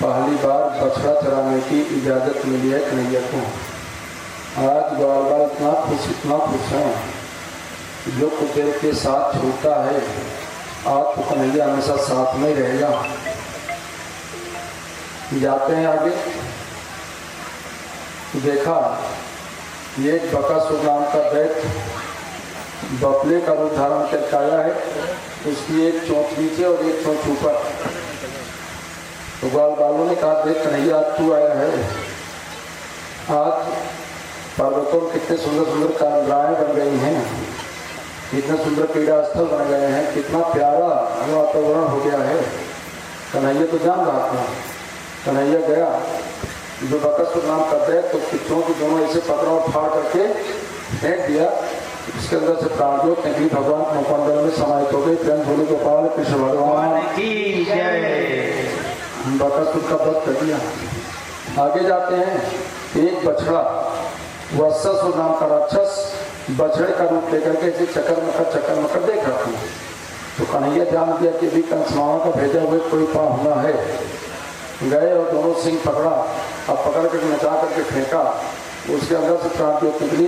पहली बार बछड़ा चराने की इजाज़त मिली है कन्हैया को। आज ग्वाल बाल इतना खुश हैं, जो कुछ देर के साथ छूटता है आज तो कन्हैया हमेशा साथ में रहेगा। जाते हैं आगे, देखा ये एक बकासुर नाम का दैत्य बपले का रूप धारण करके आया है। उसकी एक चोंच नीचे और एक चोंच ऊपर। तो ग्वाल बालों ने कहा, देख कन्हैया आज तू आया है, आज पर्वतों में कितने सुंदर सुंदर कांद्राएं बन गई हैं, कितने सुंदर क्रीड़ा स्थल बन गए हैं, कितना प्यारा वातावरण हो गया है। कन्हैया तो जान रहा था। कन्हैया गया, जो बकासुर नाम का दैत्य, तो उसकी चोंच दोनों ऐसे पकड़ा और फाड़ करके फेंक दिया। इसके अंदर से प्राणज्योत निकली, भगवान मुखमंडल में समाहित हो गई। प्रेम भोले गोपाल कृष्ण भगवान की जय। बकासुर का वध कर दिया। आगे जाते हैं, एक बछड़ा वत्सासुर नाम का राक्षस बछड़े का रूप लेकर के इसे चक्कर मकर देख रहा था। तो कन्हैया जान दिया कि भी कंस मामा का भेजा हुए कोई पाहुना है। गए और दोनों सिंह पकड़ा, अब पकड़ कर नचा करके फेंका। उसके अंदर से प्राणज्योत निकली,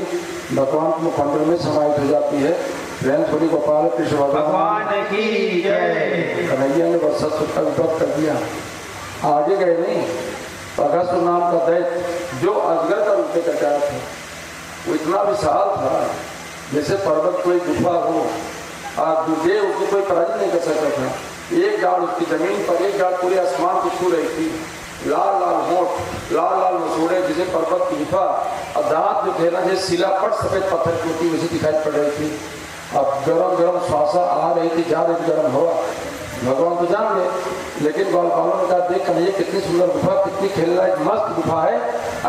भगवान के मुखमंडल में समाहित हो जाती है। प्रेम भोले गोपाल कृष्ण भगवान की जय। कन्हैया ने वत्सासुर का वध कर दिया। आगे गए नहीं, बकासुर नाम का दैत्य जो अजगर का रूप लेकर आया था, वो इतना विशाल था जैसे पर्वत कोई गुफा हो। आज दूजे उसको कोई पराजित नहीं कर सकता था। एक डाल उसकी जमीन पर, एक डाल पूरे आसमान को छू रही थी। लाल लाल होंठ, लाल लाल मसूड़े जैसे पर्वत की गुफा, और दांत जो थे ना जैसे शिलापट सफेद पत्थर की होती वैसे दिखाई पड़ रही थी। अब गरम गरम श्वासा आ रही थी, जा रही थी गरम हवा। भगवान तो जान गए, लेकिन ग्वाल बालों ने कहा, देख कन्हैया कितनी सुंदर गुफा, कितनी खेलना एक मस्त गुफा है।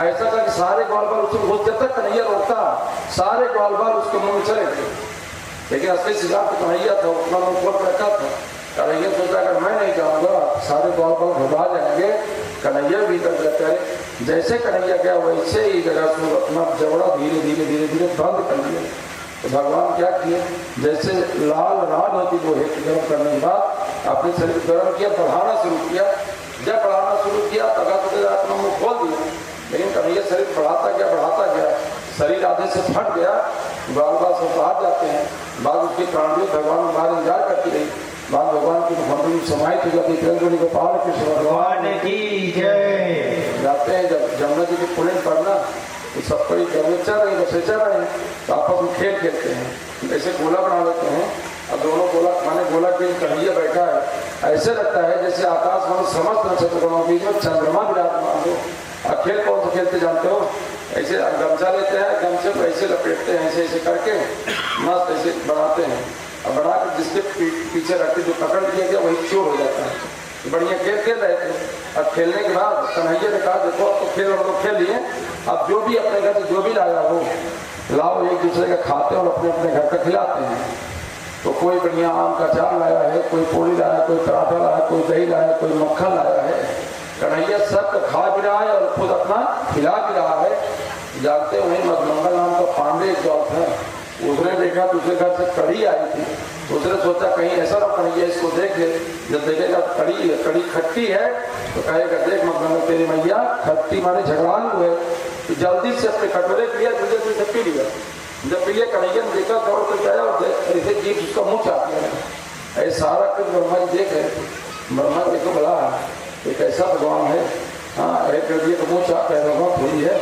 ऐसा था कि सारे ग्वाल बाल उसको घुस, जब तक कन्हैया रोकता सारे ग्वाल बाल उसके मुंह में चले गए। लेकिन असली सिद्धार्थ तो कन्हैया था, उतना मुंह खोल रखा था। कन्हैया सोचा अगर मैं नहीं जाऊंगा सारे ग्वाल बाल घबरा जाएंगे। कन्हैया भीतर रहता है, जैसे कन्हैया गया वैसे ही जगह से अपना जबड़ा धीरे धीरे धीरे धीरे बंद कर लिया। तो भगवान क्या किए, जैसे लाल राड होती वो हेत गर्म करने के बाद अपने शरीर गर्म किया, बढ़ाना शुरू किया। जब बढ़ाना शुरू किया तब अपना मुंह खोल दिया, लेकिन कन्हैया शरीर बढ़ाता गया, शरीर आधे से फट गया। बाल बाल सब बाहर जाते हैं। बाद उसकी प्राणज्योत भगवान बाहर इंतजार करती रही। बाद भगवान की मुखमंडल में समाहित हो जाती। प्रेम भोले गोपाल कृष्ण भगवान की जय। जाते हैं जब जमुना जी के पुणे पर ना, तो सब कोई गरबे चल रहे हैं, बसे चल रहे हैं, तो आपस में खेल खेलते हैं। ऐसे गोला बना लेते हैं, अब दोनों गोला माने गोला के कन्हैया बैठा है। ऐसे लगता है जैसे आकाश में समस्त नक्षत्रों बीच में चंद्रमा विराजमान हो। अब खेल कौन सा खेलते जानते हो? ऐसे गमछा लेते हैं, गमछे को ऐसे लपेटते हैं, ऐसे ऐसे करके मस्त ऐसे बनाते हैं। अब बना कर जिसके पीछे रखते जो पकड़ लिया गया वही चोर हो जाता है। बढ़िया खेल रहे थे। अब खेलने के बाद कन्हैया ने कहा, देखो अब तो खेल हम लोग खेल लिए, अब जो भी अपने घर से जो भी लाया हो लाओ, एक दूसरे का खाते और अपने अपने घर का खिलाते हैं। तो कोई बढ़िया आम का अचार लाया है, कोई पूड़ी लाया, कोई पराठा लाया, कोई दही लाया, कोई मक्खन लाया है। कन्हैया सबका खा भी रहा है और खुद अपना खिला भी रहा है। जानते वही मधुमंगल नाम का पांडे एक दौर था, उसने देखा दूसरे घर से कड़ी आई थी। उसने सोचा कहीं ऐसा ना कन्हैया इसको देख ले, जब देखेगा कड़ी खट्टी है तो कहेगा, देख मधुमंगल तेरी मैया खट्टी माने झगड़ान हुए, तो जल्दी से अपने कटोरे लिया, जल्दी से पी लिया। जब पीलिए कन्हैया ने देखा दौड़ कर गया और ऐसे जीप उसका मुँह चाट लिया। ऐसा सारा कुछ ब्रह्मा जी देख रहे थे। ब्रह्मा देखो बड़ा एक ऐसा भगवान है, हाँ एक का मुँह चाट है, भगवान थोड़ी है।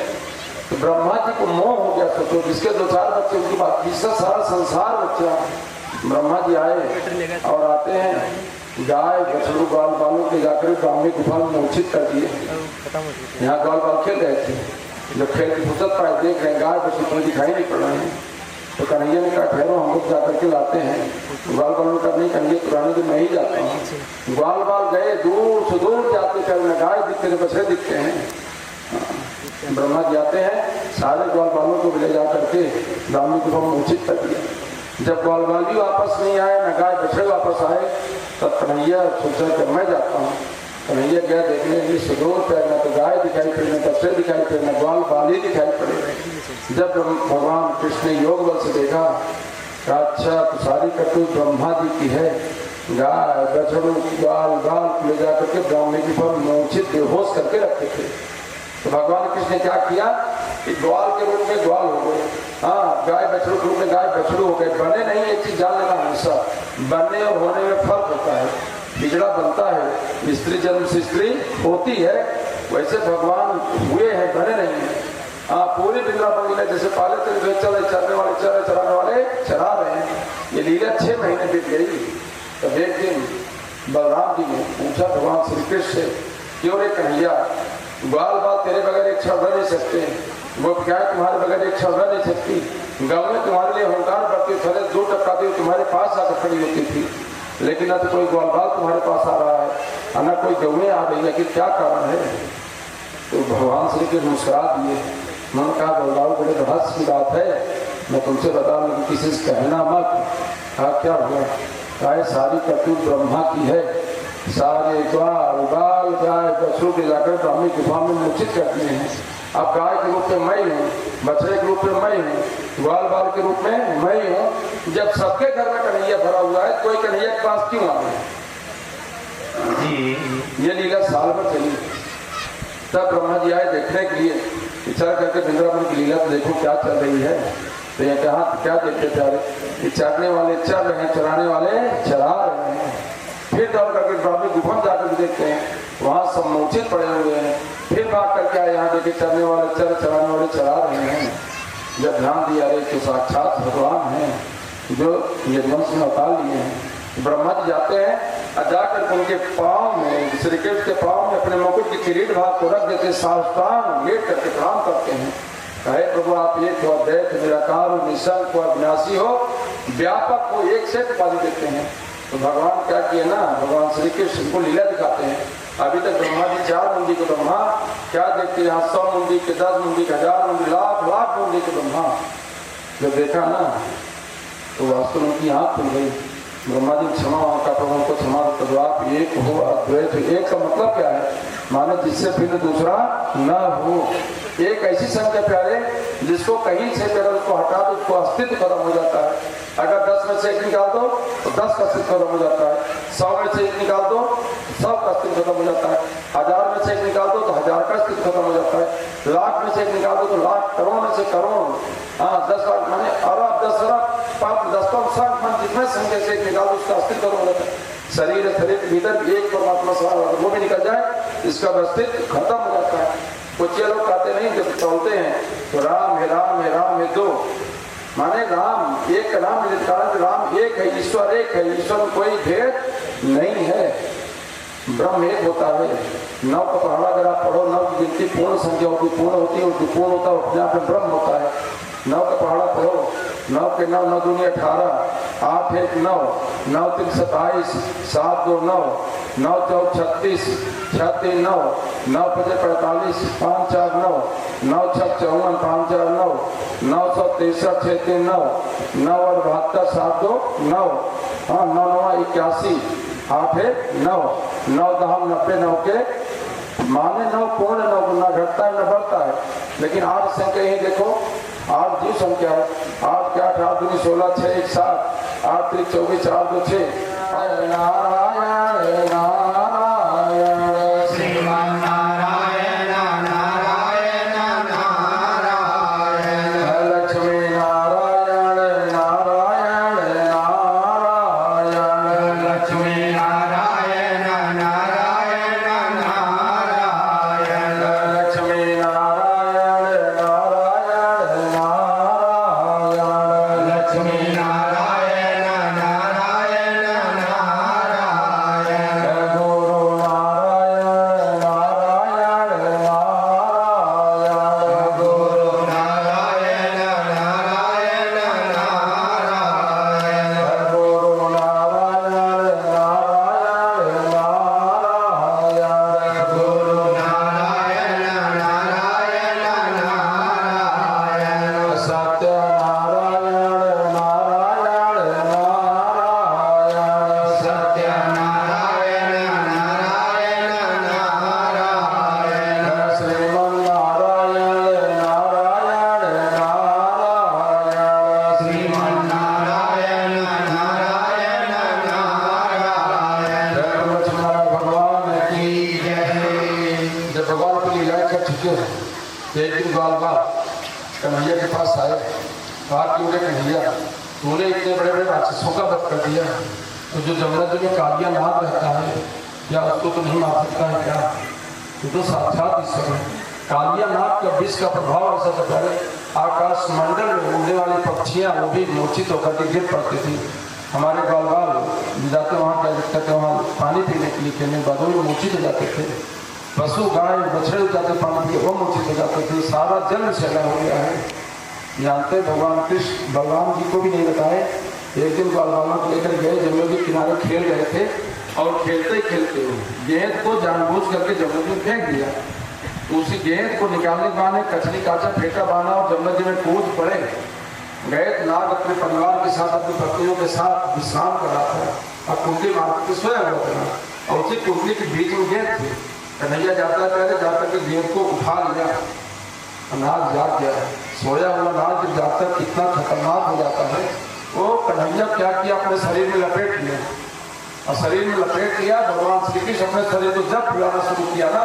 तो ब्रह्मा जी को मोह हो गया। सोचो जिसके 2-4 बच्चे उनकी बात, जिसका सारा संसार बच्चा। ब्रह्मा जी आए और आते हैं गाय बछड़ू ग्वाल बालों के जाकर ब्राह्मणी गुफा में मूर्छित कर दिए। यहाँ ग्वाल बाल खेल रहे थे, जब खेल की फुर्सत पाए देख रहे हैं गाय बछड़ू कोई दिखाई नहीं पड़ रहे हैं। तो कन्हैया ने कहा ठहरो हम लोग जाकर के लाते हैं। ग्वाल बालों का नहीं, कन्हैया पुराने दिन मैं ही जाता हूँ। ग्वाल बाल गए, दूर से दूर जाते थे, उन्हें गाय दिखते थे, बछड़े दिखते हैं। ब्रह्मा जी आते हैं, सारे ग्वाल बालों को ले जा करके ब्राह्मणी गुफा में मूर्छित कर दिया। जब ग्वाल बाल भी वापस नहीं आए, न गाय बछड़े वापस आए, तब कन्हैया सोचा कि मैं जाता हूँ। कन्हैया गया देखने के लिए, सुदूर पर न तो गाय दिखाई पड़ी, न बछड़े दिखाई पड़े, न ग्वाल बाल ही दिखाई पड़े। जब भगवान कृष्ण ने योग बल से देखा, अच्छा तो सारी करतूत ब्रह्मा जी की है, गाय बछड़ू ग्वाल बाल ले जाकर के ब्राह्मणी की पर मूर्छित बेहोश करके रखते थे। तो भगवान कृष्ण ने क्या किया कि ग्वाल के रूप में ग्वाल हो गए, हाँ गाय बछड़ू के रूप में गाय बछड़ू हो गए। बने नहीं, एक चीज जान लेना हमेशा, बनने और होने में फर्क होता है। बिगड़ा बनता है, स्त्री जन्म से स्त्री होती है, वैसे भगवान हुए हैं, बने नहीं है। हाँ पूरी बिगड़ा बंगीला जैसे पाले चले चरने वाले चरे चराने वाले चरा रहे हैं। ये लीला 6 महीने बीत गई। तब एक दिन बलराम जी ने पूछा भगवान श्री कृष्ण से, क्यों रे कन्हैया, ग्वाल बाल तेरे बगैर एक क्षण रह नहीं सकते, वो क्या है तुम्हारे बगैर एक क्षण रह नहीं सकती, गाँव में तुम्हारे लिए अहंकार बढ़ती, थोड़े दूर टपकाती हुई तुम्हारे पास आकर खड़ी होती थी, लेकिन न तो कोई ग्वाल बाल तुम्हारे पास आ रहा है, न कोई गौएं आ रही है, कि क्या कारण है। तो भगवान श्री कृष्ण मुस्कुरा दिए, मन कहा बलराम बड़े रहस्य की बात है, मैं तुमसे बता रहा हूँ, किसी से कहना मत। कहा क्या हुआ, कहा सारी करतूत ब्रह्मा की है, सारे ग्वाल बाल गाय बछड़ू के जाकर ब्राह्मणी गुफा में मूर्छित कर दिए हैं। अब गाय के रूप में मैं हूँ, बछड़े के रूप में मैं हूँ, ग्वाल बाल के रूप में मैं हूँ। जब सबके घर में कन्हैया भरा हुआ है, कोई कन्हैया के पास क्यों आ गया। ये लीला साल भर चली। तब ब्रह्मा जी आए देखने के लिए, विचार करके वृंदावन की लीला तो देखो क्या चल रही है। तो ये कहा क्या देखते प्यारे, ये चरने वाले चर रहे हैं, चराने वाले चरा रहे हैं। फिर दौड़ करके ब्राह्मणी गुफा में जाकर देखते हैं, वहाँ सब मूर्छित पड़े हुए हैं। फिर भाग करके आए, यहाँ देखे चरने वाले चर चराने वाले चरा रहे हैं। जब ध्यान दिया रे तो साक्षात भगवान हैं जो यदुवंश में अवतार लिए हैं। ब्रह्मा जी जाते हैं और जाकर उनके पाँव में, श्री कृष्ण के पाँव में अपने मुकुट की किरीट भाग को रख देते, साष्टांग लेट करके प्रणाम करते हैं। कहे प्रभु आप एक हो, अद्वैत निराकार हो, निःशंक हो, अविनाशी हो, व्यापक हो, एक से उपाधि देते हैं। तो भगवान क्या किए ना, भगवान श्री कृष्ण को लीला दिखाते हैं। अभी तक ब्रह्मा जी 4 मुंडी के ब्रह्मा क्या देखते हैं, 100 मुंडी के, 10 मुंडी के, 1000 मुंडी, लाख लाख मुंडी के ब्रह्मा। जब देखा ना तो वास्तव में उनकी आँख खुल गई। ब्रह्मा जी क्षमा का प्रभु को क्षमा तो आप एक हो, अद्वैत। एक का मतलब क्या है, माने जिससे भिन्न दूसरा न हो। एक ऐसी संख्या प्यारे जिसको कहीं से कर उसको हटा दो, उसको अस्तित्व खत्म हो जाता है। अगर 10 में से 1 निकाल दो तो 10 का अस्तित्व खत्म हो जाता है। 100 में से 1 निकाल दो 100 का अस्तित्व खत्म हो जाता है। 1000 में से 1 निकाल दो तो 1000 का अस्तित्व खत्म हो जाता है। लाख में से 1 निकाल दो तो लाख, करोड़ में से करोड़, हाँ 10 लाख माने अरब, 10 अरब, 10 मन जितने संख्या से 1 निकाल दो उसका अस्तित्व खत्म हो जाता है। शरीर के भीतर एक परमात्मा सवार होता है, वो भी निकल जाए इसका अस्तित्व खत्म हो जाता है। कुछ लोग कहते नहीं, जब चलते हैं तो राम है, राम है, राम है दो, माने राम एक का नाम, राम एक है, ईश्वर एक है, ईश्वर में कोई भेद नहीं है, ब्रह्म एक होता है। 9 का पहाड़ा अगर आप पढ़ो, 9 की गिनती पूर्ण संख्या होती, पूर्ण होती है, पूर्ण होता है, अपने आप में ब्रह्म होता है। 9 का पहाड़ा पढ़ो, 9 के 9, 9 दूनी 18, 8 1 9, 9 3 27, 7 2 9, 9 4 36, 6 3 9, 9 5 45, 5 4 9, 9 6 54, 5 4 9, 9 63, 6 3 9, 9 और 72, 7 2 9, हाँ 9 9 81, 8 1 9, 9 10 90, 9 के माने 9 पूर्ण, 9 गुना घटता है न बढ़ता है। लेकिन 8 संख्या ही देखो, 8 जीव संख्या है, 8 के 8, 8 दूनी 16, 6 1 7, 8 3 24, 4 2 6। नारायण नारायण श्रीमान नारायण नारायण नारायण, लक्ष्मी नारायण नारायण नारायण, लक्ष्मी नारायण नारायण नारायण, लक्ष्मी नारायण नारायण नारायण, लक्ष्मी नारायण नारायण नारायण, गुरु नारायण नारायण नारायण, गुरु नारायण नारायण नारायण, गुरु नारायण नारायण एक दिन बाल कन्हैया के पास आए, कहा कि मुझे कन्हैया तूने इतने बड़े बड़े राक्षसों का वध कर दिया, तो जो जमुना जी में कालिया नाग रहता है क्या उसको तो नहीं मार सकता है क्या? तो साक्षात ईश्वर है। कालिया नाग का विष का प्रभाव ऐसा था, पहले आकाश मंडल में उड़ने वाली पक्षियां वो भी मूर्छित होकर के गिर पड़ती थी। हमारे बाल जाते वहाँ क्या दिक्कत है, वहाँ पानी पीने के लिए खेलने बाद वो मूर्छित हो जाते थे। पशु गाय बछड़े जाते पानी पी वो मूर्छित हो जाते थे। सारा जन्म शैला हो गया है। जानते भगवान कृष्ण बलराम जी को भी नहीं बताए। एक दिन बालवानों को लेकर गए, जमुना के किनारे खेल रहे थे और खेलते ही खेलते गेंद को जानबूझ करके जमुना जी में फेंक दिया। उसी गेंद को निकालने के बाद कचरी काचा फेंका बाना और जमुना जी में कूद पड़े गए। नाग अपने परिवार के साथ अपनी पत्नियों के साथ विश्राम कर रहा था और कुंडली मार के सोया हुआ था और उसी कुंडली के बीच में गेंद थी। कन्हैया जाता पहले जाकर के गेंद को उठा लिया। नाग जाग गया। सोया हुआ नाग जब जाता कितना खतरनाक हो जाता है। वो कन्हैया क्या किया, अपने शरीर में लपेट लिया और शरीर में लपेट लिया। भगवान श्री कृष्ण अपने शरीर को जब फुलाना शुरू किया ना,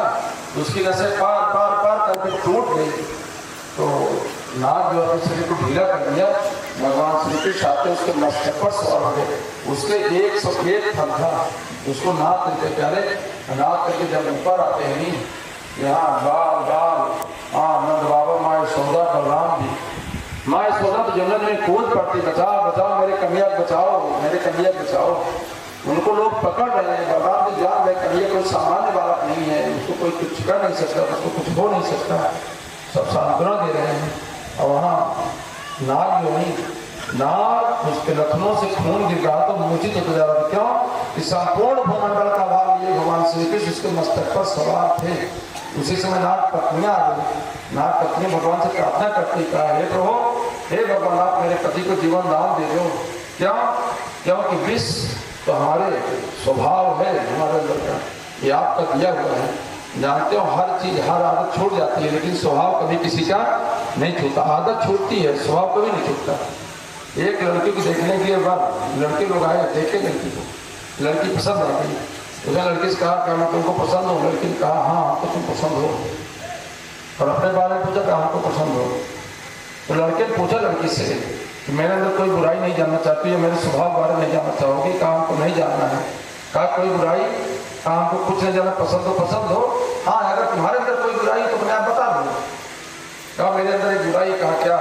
उसकी नसें पार पार पार करके टूट गई। तो नाग जो अपने शरीर को ढीला कर दिया। भगवान श्री कृष्ण आते उसके मस्तक पर सवार हो गए। उसके 101 फल था, उसको नाग करके प्यारे नाग करके जब ऊपर आते हैं नहीं, यहाँ बाल बाल नंद बाबा माँ यशोदा बलराम जी, माँ यशोदा तो जंगल में कूद पड़ती, बचाओ बचाओ मेरे कन्हैया बचाओ, मेरे कन्हैया बचाओ। उनको लोग पकड़ रहे हैं। बलराम जी जान रहे कन्हैया कोई सामान्य बालक नहीं है, उसको कोई कुछ कर नहीं सकता, उसको कुछ हो नहीं सकता। सब सांत्वना दे रहे हैं। और वहाँ नाग जो नहीं, नाग उसके लखनों से खून गिर रहा तो मूर्छित हो जा रहा। क्यों? इस संपूर्ण भूमंडल का भाग लिए भगवान श्री कृष्ण उसके मस्तक पर सवार थे। उसी समय नाग पत्नियां आ गई। नाग पत्नी भगवान से प्रार्थना करती, कहा हे प्रभु, हे भगवान आप मेरे पति को जीवन दान दे दो। क्या? क्योंकि विष तो हमारे स्वभाव है, हमारे अंदर का ये आपका दिया हुआ है। जानते हो हर चीज हर आदत छूट जाती है, लेकिन स्वभाव कभी किसी का नहीं छूटता। आदत छूटती है, स्वभाव कभी नहीं छूटता। एक लड़की को देखने के बाद लड़के लोग आए, देखे लड़की को, लड़की पसंद आ गई। उसने लड़की से कहा क्या मैं तुमको पसंद हूँ? लड़की ने कहा हाँ हमको तुम पसंद हो। और अपने बारे में पूछा कहा हमको पसंद हो। तो लड़के ने पूछा लड़की से कि मेरे अंदर कोई बुराई नहीं जानना चाहती है, मेरे स्वभाव बारे में नहीं जानना चाहोगी? कहा हमको नहीं जानना है। कहा कोई बुराई? कहा हमको कुछ नहीं जानना, पसंद हो। हाँ अगर तुम्हारे अंदर कोई बुराई तो मैं आप बता दूँ। कहा मेरे अंदर एक बुराई। कहा क्या?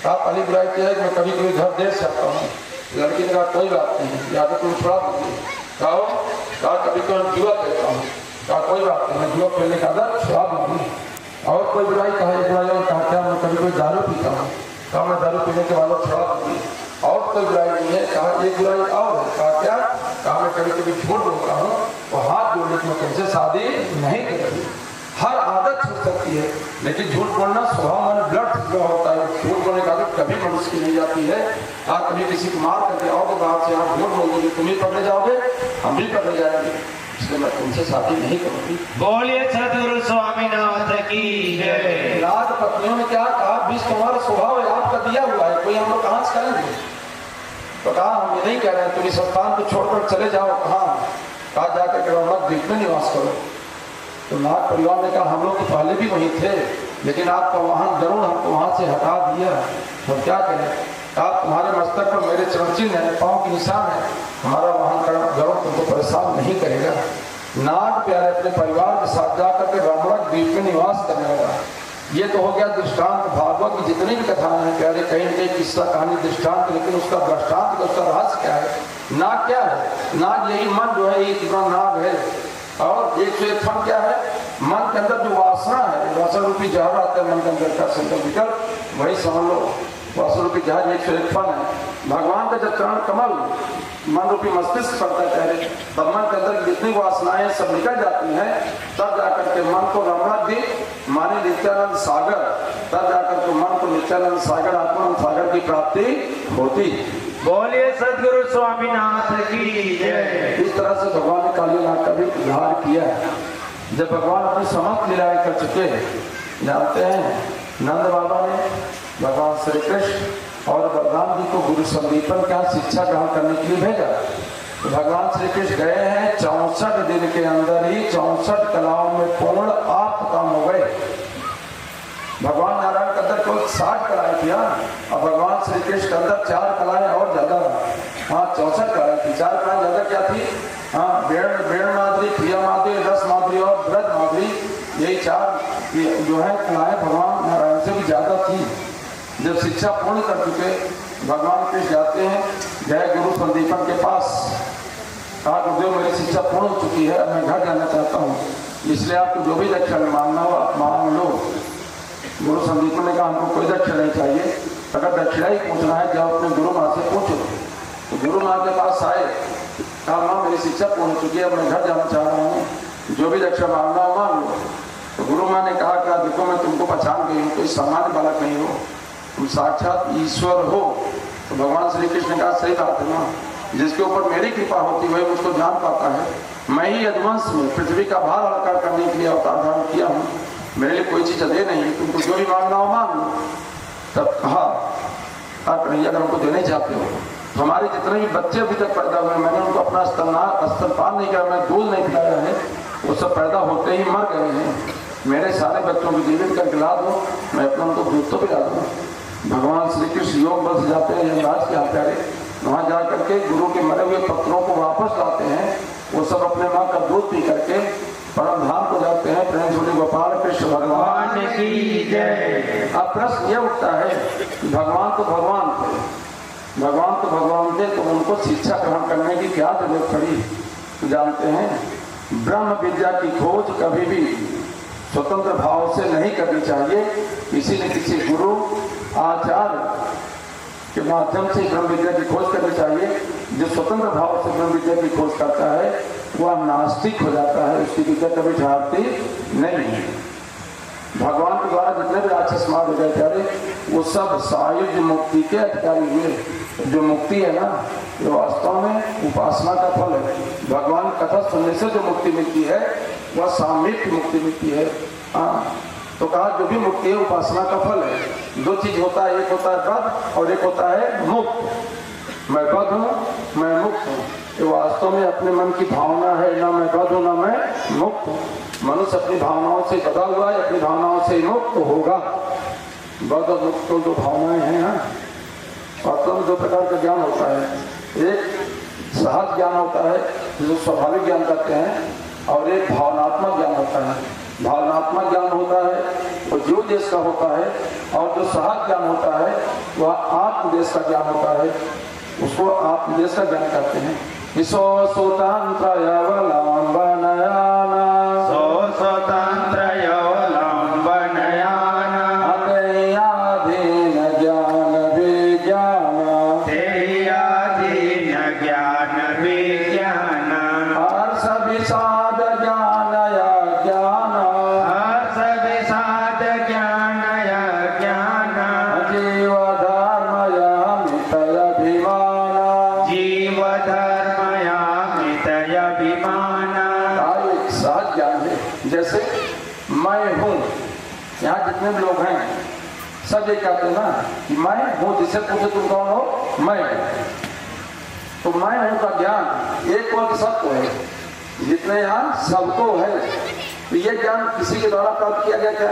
कहा पहली बुराई क्या है कि मैं कभी कभी घर देर से आता हूँ। लड़की ने कहा कोई बात नहीं, या तो तुम छुड़ा दीजिए। कहा कभी कभी जुआ खेलता हूँ। कहा कोई बात नहीं, मैं जुआ खेलने का आदत छुड़ा दूंगी। और कोई बुराई? कहा एक बुराई और। कहा क्या? मैं कभी कोई दारू पीता हूँ। कहा मैं दारू पीने के बाद छुड़ा दूंगी। और कोई बुराई नहीं है। कहा एक बुराई और है। कहा क्या? कहा मैं कभी कभी झूठ बोलता हूँ और हाथ जोड़ने की मैं तुमसे शादी नहीं करूँगी। हर आदत छूट सकती है, लेकिन झूठ बोलना स्वभाव में ब्लड होता है। झूठ बोलने का आदत कभी मनुष्य की नहीं जाती है। आप कभी किसी को मार करके आओगे बाहर से, आप झूठ बोल दोगे, तुम ही पकड़े जाओगे, हम भी पकड़े जाएंगे, इसलिए मैं तुमसे शादी नहीं करूँगी। बोलिए सदगुरु स्वामीनाथ की जय। नाग पत्नियों ने क्या कहा? विष तुम्हारा स्वभाव है, आपका दिया हुआ है, कोई हम लोग कहाँ से करेंगे? तो कहा हम ये नहीं कह रहे हैं, तुम इस स्थान को छोड़कर चले जाओ। कहा जाकर के रमणक द्वीप में निवास करो। तो नाग परिवार ने कहा हम लोग तो पहले भी वहीं थे, लेकिन आपका वाहन गरुड़ हमको वहाँ से हटा दिया, हम क्या करें? आप तुम्हारे मस्तक पर मेरे चरण चिन्ह है, पाँव के निशान है, हमारा वाहन गरुड़ तुमको परेशान नहीं करेगा। नाग प्यारे अपने परिवार के साथ जाकर के रमणक द्वीप में निवास करने लगा। ये तो हो गया दृष्टांत। भागवत की जितनी भी कथाएं हैं प्यारे, कहीं न कहीं किस्सा कहानी दृष्टांत, लेकिन उसका दृष्टांत उसका रहस्य क्या है? नाग क्या है? नाग यही मन जो है, ये कितना नाग है। और 101 फन क्या है? मन के अंदर जो वासना है, वासना रूपी जहर आता है मन के अंदर का संकल्प विकल्प, वही समझ लो वासना रूपी जहर 101 फन है। भगवान का जब चरण कमल मन रूपी मस्तिष्क पड़ता है पहले, तब मन के अंदर जितनी वासनाएं सब निकल जाती हैं, तब जाकर के मन को रमणक द्वीप माने नित्यानंद सागर, तब जाकर के मन को नित्यानंद सागर आत्मानंद सागर की प्राप्ति होती। बोलिए सदगुरु स्वामीनाथ की जय। इस तरह से भगवान ने काली नाग का भी उद्धार किया है। जब भगवान अपनी समस्त लीलाएं कर चुके, जानते हैं नंद बाबा ने भगवान श्री कृष्ण और बलराम जी को गुरु संदीपन का शिक्षा ग्रहण करने के लिए भेजा। तो भगवान श्री कृष्ण गए हैं 64 दिन के अंदर ही 64 कलाओं में पूर्ण आप काम हो गए। भगवान नारायण के अंदर केवल 60 कलाएं थी। और भगवान श्री कृष्ण के अंदर 4 कलाएं और ज्यादा, हाँ 64 कलाएं थी। 4 कलाएं ज्यादा क्या थी? हाँ वेण माधुरी, प्रिया माधुरी, रस माधुरी और ब्रज माधुरी, यही 4 जो है कलाएं भगवान नारायण से भी ज्यादा थी। जब शिक्षा पूर्ण कर चुके भगवान कृष्ण जाते हैं जय गुरु संदीपन के पास, कहा गुरुदेव मेरी शिक्षा पूर्ण हो चुकी है, मैं घर जाना चाहता हूँ, इसलिए आपको जो भी दक्षिणा मांगना हो आप मांग लो। गुरु संदीपन ने कहा हमको कोई दक्षिणा नहीं चाहिए, अगर दक्षिणा ही पूछना है जाओ अपने गुरु माँ से पूछो। तो गुरु माँ के पास आए, कहा माँ मेरी शिक्षा पूर्ण हो चुकी है, मैं घर जाना चाह रहा हूँ, जो भी दक्षिणा मांगना हो मांग लो। तो गुरु माँ ने कहा देखो मैं तुमको पहचान गई हूँ, कोई सामान्य बालक नहीं हो, तुम साक्षात ईश्वर हो। तो भगवान श्री कृष्ण ने कहा सही बात है ना, जिसके ऊपर मेरी कृपा होती है वही मुझको जान पाता है। मैं ही यदुवंश में पृथ्वी का भार हल्का करने के लिए अवतार धारण किया हूँ, मेरे लिए कोई चीज दे नहीं, तुमको जो भी मांगना हो मांग लो। तब कहा कन्हैया अगर हमको देने चाहते हो, हमारे जितने भी बच्चे अभी तक पैदा हुए मैंने उनको अपना स्तनपान नहीं किया, मैं दूध नहीं पिलाया है, वो सब पैदा होते ही मर गए हैं। मेरे सारे बच्चों को जीवित करके ला दो, मैं अपना उनको दूध तो पिला दूँ। भगवान श्री कृष्ण योग बल से जाते हैं यमराज के यहाँ प्यारे, वहाँ जा करके गुरु के मरे हुए पत्रों को वापस लाते हैं, वो सब अपने माँ का दूध पी करके परम धाम को जाते हैं। प्रेम सुनी गोपाल कृष्ण भगवान की जय। अब प्रश्न ये उठता है कि भगवान तो भगवान थे, भगवान तो भगवान थे, तो उनको शिक्षा ग्रहण करने की क्या जरूरत पड़ी? तो जानते हैं ब्रह्म विद्या की खोज कभी भी स्वतंत्र भाव से नहीं करनी चाहिए, किसी न किसी गुरु आचार्य के माध्यम से ब्रह्म विद्या की खोज करनी चाहिए। जो स्वतंत्र भाव से ब्रह्म विद्या की खोज करता है वह नास्तिक हो जाता है, उसकी विद्या कभी ठहरती नहीं है। भगवान के द्वारा जितने भी राक्षस मार हो गए प्यारे, वो सब सायुज मुक्ति के अधिकारी हुए। जो मुक्ति है ना, ये वास्तव में उपासना का फल है। भगवान कथा सुनने से जो मुक्ति मिलती है वह सामयिक मुक्ति मिलती है। हाँ, तो कहा जो भी मुक्ति है उपासना का फल है। 2 चीज होता है, एक होता है बद्ध और एक होता है मुक्त। मैं बद्ध हूँ, मैं मुक्त हूँ, ये वास्तव में अपने मन की भावना है, ना मैं बद्ध हूँ ना मैं मुक्त हूँ। मनुष्य अपनी भावनाओं से बधा हुआ है, अपनी भावनाओं से मुक्त होगा। बद्ध और मुक्त तो 2 भावनाएं हैं। हाँ, वास्तव में 2 प्रकार का ज्ञान होता है, एक सहज ज्ञान होता है जो स्वाभाविक ज्ञान करते हैं, और एक भावनात्मक ज्ञान होता है। भावनात्मक ज्ञान होता है वो जीव देश का होता है, और जो सहज ज्ञान होता है वह आत्मदेश का ज्ञान होता है, उसको आत्मदेश का ज्ञान करते हैं। सो स्वतंत्र अवलंबनयाना, सो स्वतंत्र अवलंबनयाना, अधीन ज्ञान विज्ञान, तेरी अधीन ज्ञान विज्ञान, हर्ष विषाद ज्ञान अज्ञान, हर्ष विषाद ज्ञान अज्ञान, जीव धर्म अभिमान, जीव धर्मयामित अभिमान। एक सहज ज्ञान है। जैसे मैं हूँ, यहाँ जितने भी लोग हैं सब ये कहते हैं ना कि मैं हूँ, जिससे पूछे तुम कौन हो, मैं हूँ। तो मैं हूँ का ज्ञान एक और सबको है, जितने यहाँ सबको है। तो ये ज्ञान किसी के द्वारा प्राप्त किया गया क्या?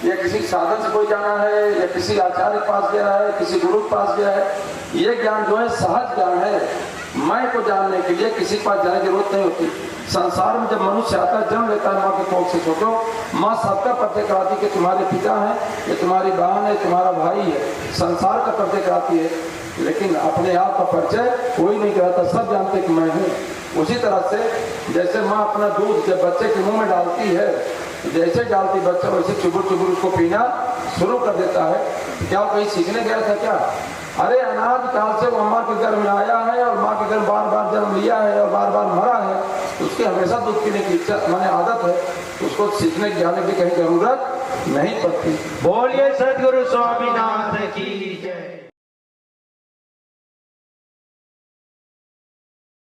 या किसी साधन से कोई जाना है, या किसी आचार्य के पास गया है, किसी गुरु के पास गया है? ये ज्ञान जो है सहज ज्ञान है। मैं को जानने के लिए किसी के पास जाने की जरूरत नहीं होती। संसार में जब मनुष्य आता है, जन्म लेता है माँ के कोख से, छोटो माँ सबका परिचय कराती कि तुम्हारे पिता हैं, ये तुम्हारी बहन है, तुम्हारा भाई है, संसार का परिचय कराती है, लेकिन अपने आप का परिचय कोई नहीं कराता। सब जानते कि मैं हूँ। उसी तरह से जैसे माँ अपना दूध जब बच्चे के मुंह में डालती है, जैसे डालती बच्चा वैसे चुबुर चुबुर उसको पीना शुरू कर देता है। क्या वो कहीं सीखने गया था क्या? अरे अनाज काल से वो माँ के गर्भ में आया है, और माँ के गर्भ बार बार जन्म लिया है और बार बार मरा है, उसकी हमेशा दूध पीने की इच्छा माने आदत है, उसको सीखने जाने की कहीं जरूरत नहीं पड़ती। बोलिए सदगुरु स्वामीनाथ की जय।